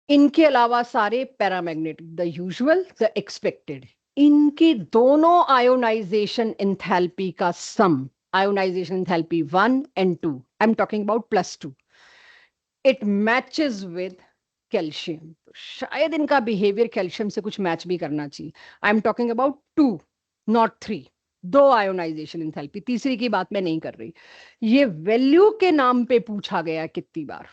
इनके अलावा सारे paramagnetic, the usual, the expected. इनकी दोनों आयोनाइजेशन एंथैल्पी का sum, ionisation enthalpy 1 and 2, I am talking about +2, it matches with calcium. शायद इनका बिहेवियर कैल्शियम से कुछ मैच भी करना चाहिए। आई एम टॉकिंग अबाउट 2 नॉट 3। दो आयोनाइजेशन एंथैल्पी, तीसरी की बात मैं नहीं कर रही। ये वैल्यू के नाम पे पूछा गया कितनी बार,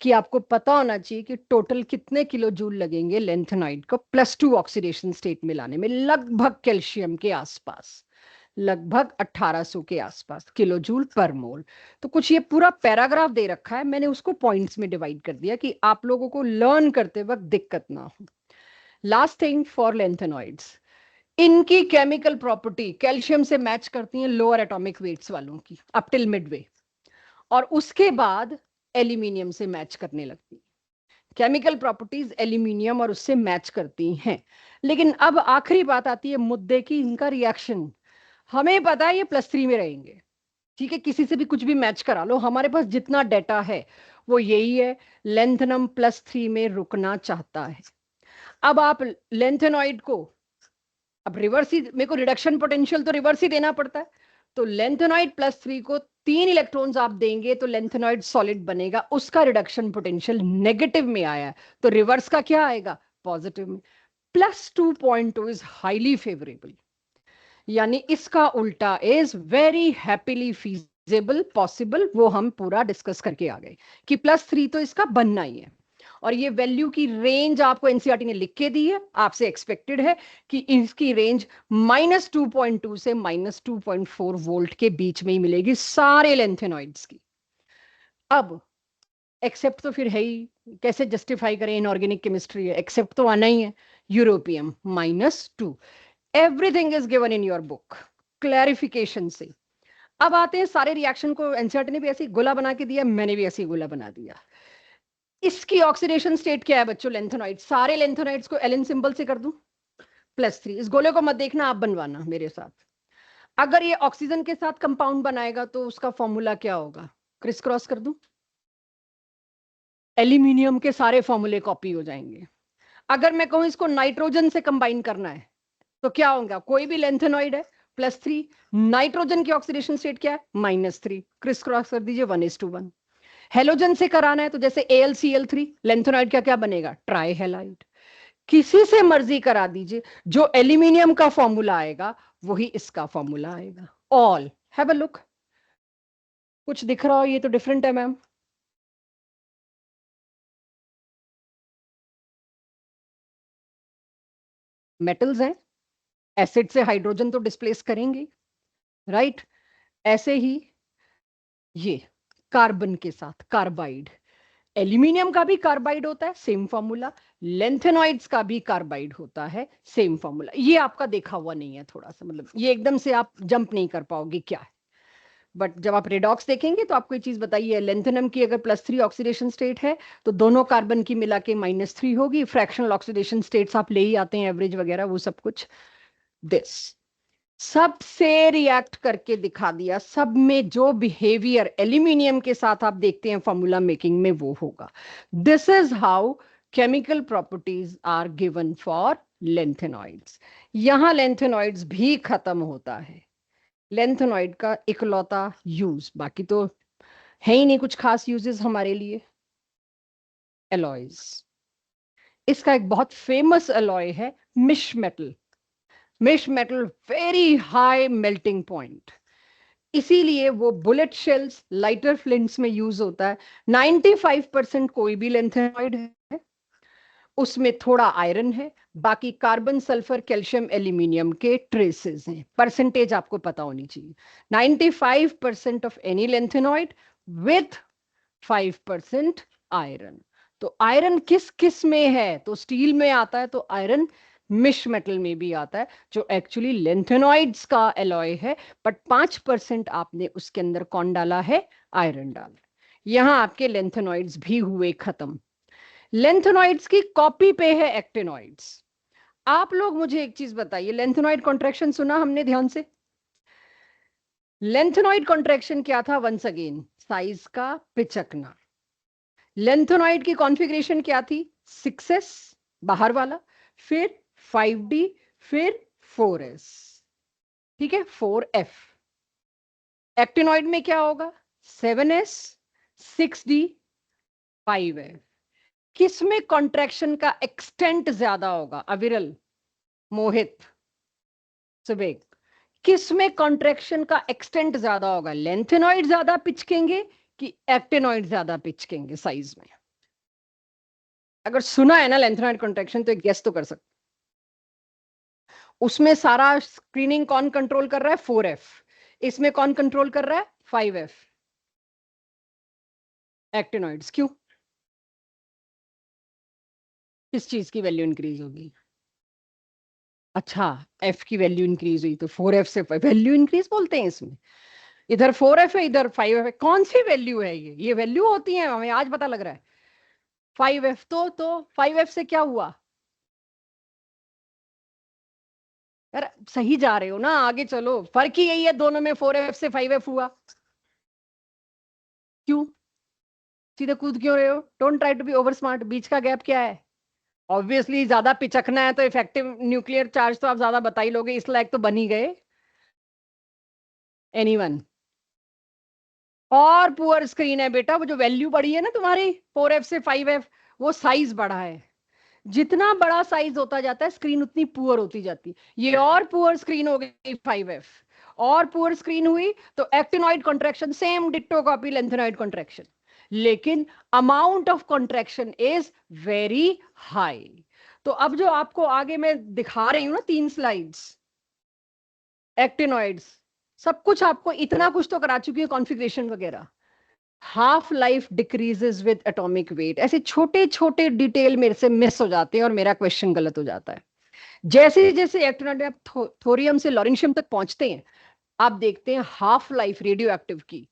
कि आपको पता होना चाहिए कि टोटल कितने किलो जूल लगेंगे लेंथेनाइड को +2 ऑक्सीडेशन स्टेट में लाने में। लगभग कैल्शियम के आसपास, लगभग 1800 के आसपास किलो जूल पर मोल। तो कुछ ये पूरा पैराग्राफ दे रखा है, मैंने उसको पॉइंट्स में डिवाइड कर दिया कि आप लोगों को लर्न करते वक्त दिक्कत ना हो। लास्ट थिंग फॉर लेंथेनॉइड्स, इनकी केमिकल प्रॉपर्टी कैल्शियम से मैच करती है लोअर एटॉमिक वेट्स वालों की अप टिल मिडवे, और उसके बाद एल्यूमिनियम से मैच करने लगती है। केमिकल प्रॉपर्टीज एल्यूमिनियम और उससे मैच करती हैं। लेकिन अब आखिरी बात आती है मुद्दे की, इनका रिएक्शन। हमें पता है ये +3 में रहेंगे, ठीक है? किसी से भी कुछ भी मैच करा लो, हमारे पास जितना डेटा है वो यही है, लेंथेनम +3 में रुकना चाहता है। अब आप लेंथेनॉइड को, अब रिवर्स ही, मेरे को रिडक्शन पोटेंशियल तो रिवर्स ही देना पड़ता है। तो लेंथेनॉइड +3 को 3 इलेक्ट्रॉन्स आप देंगे तो लेंथेनॉइड सॉलिड बनेगा, उसका रिडक्शन पोटेंशियल नेगेटिव में आया है, तो रिवर्स का क्या आएगा, पॉजिटिव में। +2.2 इज हाईली फेवरेबल, यानी इसका उल्टा is very happily feasible possible. वो हम पूरा डिस्कस करके आ गए कि +3 तो इसका बनना ही है। और ये वैल्यू की रेंज आपको एनसीईआरटी ने लिख के दी है, आपसे एक्सपेक्टेड है कि इसकी रेंज -2.2 से -2.4 वोल्ट के बीच में ही मिलेगी सारे लेंथेनॉइड्स की। अब एक्सेप्ट तो फिर है ही, कैसे जस्टिफाई करें, इनऑर्गेनिक केमिस्ट्री है, एक्सेप्ट तो आना ही है। Europium -2, everything is given in your book clarification से। अब आते हैं सारे रिएक्शन को, एनसीईआरटी ने भी ऐसी गोला बना के दिया, मैंने भी ऐसी गोला बना दिया। इसकी ऑक्सीडेशन स्टेट क्या है बच्चों, लेंथेनॉइड, सारे लेंथेनॉइड्स को एलन सिंबल से कर दूं +3। इस गोले को मत देखना, आप बनवाना मेरे साथ। अगर ये ऑक्सीजन के साथ कंपाउंड बनाएगा तो उसका फॉर्मूला क्या होगा, क्रिस क्रॉस कर दूं, एल्यूमिनियम के सारे फॉर्मूले कॉपी हो जाएंगे। अगर मैं कहूं इसको नाइट्रोजन से कंबाइन करना है तो क्या होगा, कोई भी लेंथेनॉइड है +3, नाइट्रोजन की ऑक्सीडेशन स्टेट क्या है, -3, क्रिस क्रॉस कर दीजिए 1:1। हेलोजन से कराना है तो जैसे AlCl3, लेंथेनॉइड क्या क्या बनेगा, ट्राई हेलाइड। किसी से मर्जी करा दीजिए, जो एल्यूमिनियम का फॉर्मूला आएगा वही इसका फॉर्मूला आएगा। All have a look. कुछ दिख रहा हो ये तो डिफरेंट है मैम। मेटल्स हैं, एसिड से हाइड्रोजन तो डिस्प्लेस करेंगे, राइट। ऐसे ही ये कार्बन के साथ कार्बाइड, एल्यूमिनियम का भी कार्बाइड होता है, सेम फॉर्मूला। लेंथेनॉइड्स का भी कार्बाइड होता है, सेम फॉर्मूला। ये आपका देखा हुआ नहीं है थोड़ा सा, मतलब ये एकदम से आप जंप नहीं कर पाओगे क्या है। बट जब आप रेडॉक्स देखेंगे तो आपको ये चीज बताइए, लेंथेनम की अगर +3 ऑक्सीडेशन स्टेट है तो दोनों कार्बन की मिला के -3 होगी। फ्रैक्शनल ऑक्सीडेशन स्टेट्स आप ले ही आते हैं, एवरेज वगैरह वो सब कुछ। दिस सबसे रिएक्ट करके दिखा दिया, सब में जो बिहेवियर एल्यूमिनियम के साथ आप देखते हैं फॉर्मूला मेकिंग में वो होगा। This is how chemical properties are given for lanthanoids. यहां लेंथेनॉइड्स भी खत्म होता है, लेंथेनॉइड का इकलौता यूज, बाकी तो है ही नहीं कुछ खास यूजेस हमारे लिए। एलॉयज, इसका एक बहुत फेमस एलॉय है misch metal. Misch metal very high melting point, इसीलिए वो बुलेट शेल्स, लाइटर फ्लिंट्स में यूज होता है। 95% कोई भी लेंथेनॉइड है, उसमें थोड़ा आयरन है, बाकी कार्बन, सल्फर, कैल्शियम, एल्यूमिनियम के ट्रेसेस हैं। परसेंटेज आपको पता होनी चाहिए। 95% of any lanthanoid with 5% iron. तो आयरन किस किस में है, तो स्टील में आता है, तो आयरन मिश मेटल में भी आता है, जो एक्चुअली लेंथेनॉइड्स का एलॉय है। बट 5% आपने उसके अंदर कौन डाला है, आयरन डाला है। यहां आपके लेंथेनॉइड्स भी हुए खत्म। लेंथेनॉइड्स की कॉपी पे है एक्टिनॉइड्स। आप लोग मुझे एक चीज बताइए, लेंथेनॉइड कॉन्ट्रैक्शन सुना हमने ध्यान से? लेंथेनॉइड कॉन्ट्रैक्शन क्या था? वंस अगेन, साइज का पिचकना। लेंथेनॉइड की कॉन्फ़िगरेशन क्या थी? 6s बाहर वाला, फिर 5d, फिर 4s, ठीक है, 4f। एक्टिनॉइड में क्या होगा? 7s, 6d, 5f। किस में कॉन्ट्रैक्शन का एक्सटेंट ज्यादा होगा? अविरल, मोहित, सुबेग, किस में कॉन्ट्रैक्शन का एक्सटेंट ज्यादा होगा? लेंथेनॉइड ज्यादा पिचकेंगे कि एक्टिनॉइड ज्यादा पिचकेंगे साइज में? अगर सुना है ना लेंथेनॉइड कॉन्ट्रैक्शन तो एक गेस तो कर सकते। उसमें सारा स्क्रीनिंग कौन कंट्रोल कर रहा है? 4f। इसमें कौन कंट्रोल कर रहा है? 5f। एक्टिनॉइड्स। क्यों? किस चीज की वैल्यू इंक्रीज होगी? अच्छा, f की वैल्यू इंक्रीज हुई तो 4f से वैल्यू इंक्रीज बोलते हैं इसमें। इधर 4f है, इधर 5f है, कौन सी वैल्यू है ये वैल्यू होती है, हमें आज पता लग रहा है। 5f तो 5f से क्या हुआ? यार सही जा रहे हो ना, आगे चलो, फर्क ही यही है दोनों में, 4f से 5f हुआ। क्यों सीधे कूद क्यों रहे हो? Don't try to be over smart. बीच का गैप क्या है? ऑब्वियसली ज्यादा पिचकना है तो इफेक्टिव न्यूक्लियर चार्ज तो आप ज्यादा बता ही लोगे, इस लायक तो बन ही गए। एनीवन? और पुअर स्क्रीन है बेटा, वो जो वैल्यू बढ़ी है ना तुम्हारी 4f से 5f, वो साइज बढ़ा है। जितना बड़ा साइज होता जाता है स्क्रीन उतनी पुअर होती जाती है। ये और पुअर स्क्रीन हो गई 5f, और पुअर स्क्रीन हुई तो actinoid contraction same ditto copy lanthanoid contraction, लेकिन amount of contraction is very high. तो अब जो आपको आगे मैं दिखा रही हूं ना 3 स्लाइड्स, एक्टिनॉइड्स, सब कुछ आपको इतना कुछ तो करा चुकी है, कॉन्फ़िगरेशन वगैरह। Half life decreases with atomic weight. ऐसे छोटे छोटे डिटेल मेरे से मिस हो जाते हैं और मेरा क्वेश्चन गलत हो जाता है। जैसे जैसे एक्टिनॉइड आप थोरियम से लॉरेंशियम तक पहुंचते हैं, आप देखते हैं हाफ लाइफ रेडियो एक्टिव की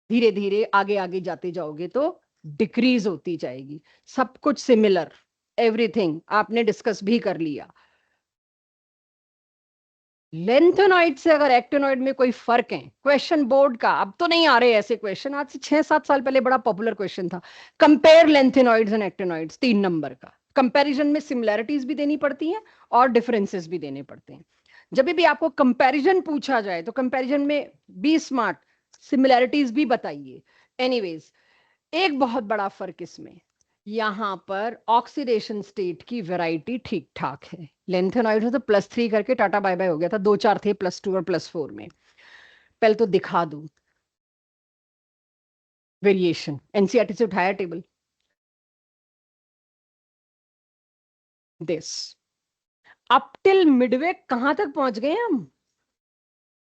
धीरे धीरे आगे आगे जाते जाओगे तो डिक्रीज होती जाएगी। सब कुछ सिमिलर, एवरीथिंग आपने डिस्कस भी कर लिया। लेंथेनॉइड से अगर एक्टिनॉइड में कोई फर्क है, क्वेश्चन बोर्ड का, अब तो नहीं आ रहे ऐसे क्वेश्चन, आज से 6-7 साल पहले बड़ा पॉपुलर क्वेश्चन था, compare lanthanoids and actinoids, 3 number का। कंपैरिजन में सिमिलैरिटीज भी देनी पड़ती हैं और डिफरेंसेस भी देने पड़ते हैं। जब भी आपको कंपैरिजन पूछा जाए तो कंपैरिजन में बी स्मार्ट, सिमिलैरिटीज भी बताइए। एनीवेज, एक बहुत बड़ा फर्क इसमें, यहां पर ऑक्सीडेशन स्टेट की वैरायटी ठीक ठाक है। लेंथेनॉइड तो +3 करके टाटा बाय बाय हो गया था, 2-4 थे +2 और +4 में। पहले तो दिखा दूं वेरिएशन, एनसीईआरटी से उठाया table, this up till Midway कहां तक पहुंच गए हम,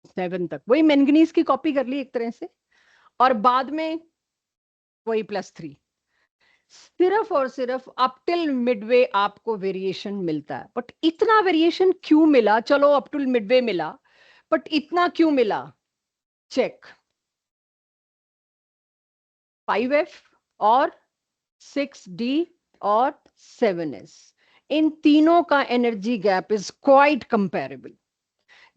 7 तक, वही मैंगनीज की कॉपी कर ली एक तरह से, और बाद में वही +3, सिर्फ और सिर्फ अप टिल मिडवे आपको वेरिएशन मिलता है। बट इतना वेरिएशन क्यों मिला, चलो अप टिल मिडवे मिला, बट इतना क्यों मिला, चेक, 5F और 6D और 7S, इन तीनों का energy gap is quite comparable.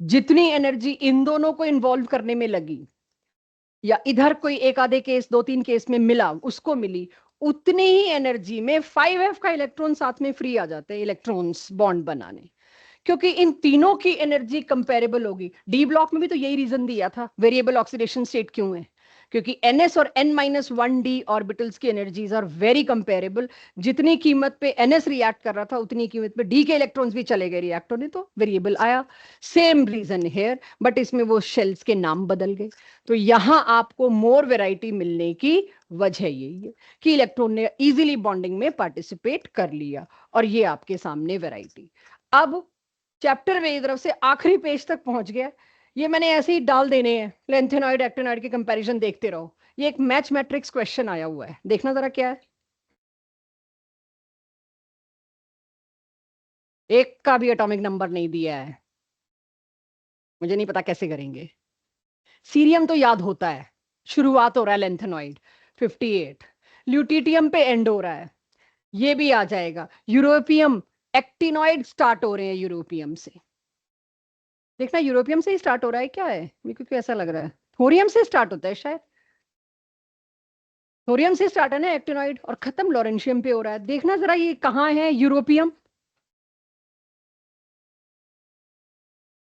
जितनी एनर्जी इन दोनों को इन्वॉल्व करने में लगी, या इधर कोई एक आधे केस 2-3 केस में मिला उसको मिली, उतनी ही एनर्जी में 5F का इलेक्ट्रॉन साथ में फ्री आ जाते हैं इलेक्ट्रॉन्स बॉन्ड बनाने, क्योंकि इन तीनों की एनर्जी कंपेरेबल होगी। डी ब्लॉक में भी तो यही रीजन दिया था, वेरिएबल ऑक्सीडेशन स्टेट क्यों है, क्योंकि NS और N-1D ऑर्बिटल्स की एनर्जीज आर वेरी कंपेरेबल। जितनी कीमत पे NS रिएक्ट कर रहा था उतनी कीमत पे D के इलेक्ट्रॉन्स भी चले गए रिएक्ट होने, तो वेरिएबल आया। सेम रीजन हेयर, बट इसमें वो शेल्स के नाम बदल गए। तो यहां आपको मोर वेराइटी मिलने की वजह यही है कि इलेक्ट्रॉन ने इजीली बॉन्डिंग में पार्टिसिपेट कर लिया, और ये आपके सामने वेराइटी। अब चैप्टर मेरी तरफ से आखिरी पेज तक पहुंच गया, ये मैंने ऐसे ही डाल देने हैं, लेंथेनॉइड एक्टिनॉइड के कंपैरिजन देखते रहो। ये एक मैच मैट्रिक्स क्वेश्चन आया हुआ है, देखना जरा क्या है। एक का भी एटॉमिक नंबर नहीं दिया है, मुझे नहीं पता कैसे करेंगे। सीरियम तो याद होता है, शुरुआत हो रहा है लेंथेनॉइड 58, ल्यूटिटियम पे एंड हो रहा है, ये भी आ जाएगा। यूरोपियम, एक्टिनॉइड स्टार्ट हो रहे हैं यूरोपियम से, देखना यूरोपियम से ही स्टार्ट हो रहा है क्या है, मेरे को ऐसा लग रहा है थोरियम से स्टार्ट होता है शायद, थोरियम से स्टार्ट है ना एक्टिनॉइड, और खत्म लॉरेंशियम पे हो रहा है। देखना जरा ये कहाँ है यूरोपियम,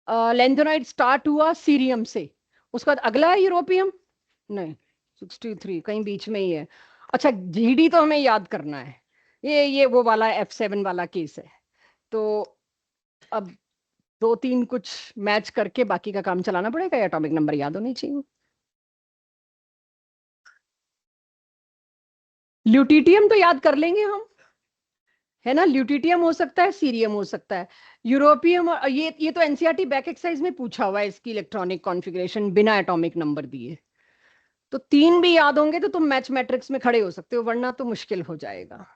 लेंथेनॉइड स्टार्ट हुआ सीरियम से, उसके बाद अगला है यूरोपियम, नहीं 63 कहीं बीच में ही है। अच्छा GD तो हमें याद करना है, ये वो वाला F7 वाला केस है। तो अब 2-3 कुछ मैच करके बाकी का काम चलाना पड़ेगा, एटॉमिक नंबर याद होने चाहिए। ल्यूटिटियम तो याद कर लेंगे हम, है ना, ल्यूटिटियम हो सकता है, सीरियम हो सकता है, यूरोपियम, और ये तो एनसीईआरटी बैक एक्सरसाइज में पूछा हुआ है इसकी इलेक्ट्रॉनिक कॉन्फ़िगरेशन बिना एटॉमिक नंबर दिए। तो 3 भी याद होंगे तो तुम मैच मैट्रिक्स में खड़े हो सकते हो, वरना तो मुश्किल हो जाएगा।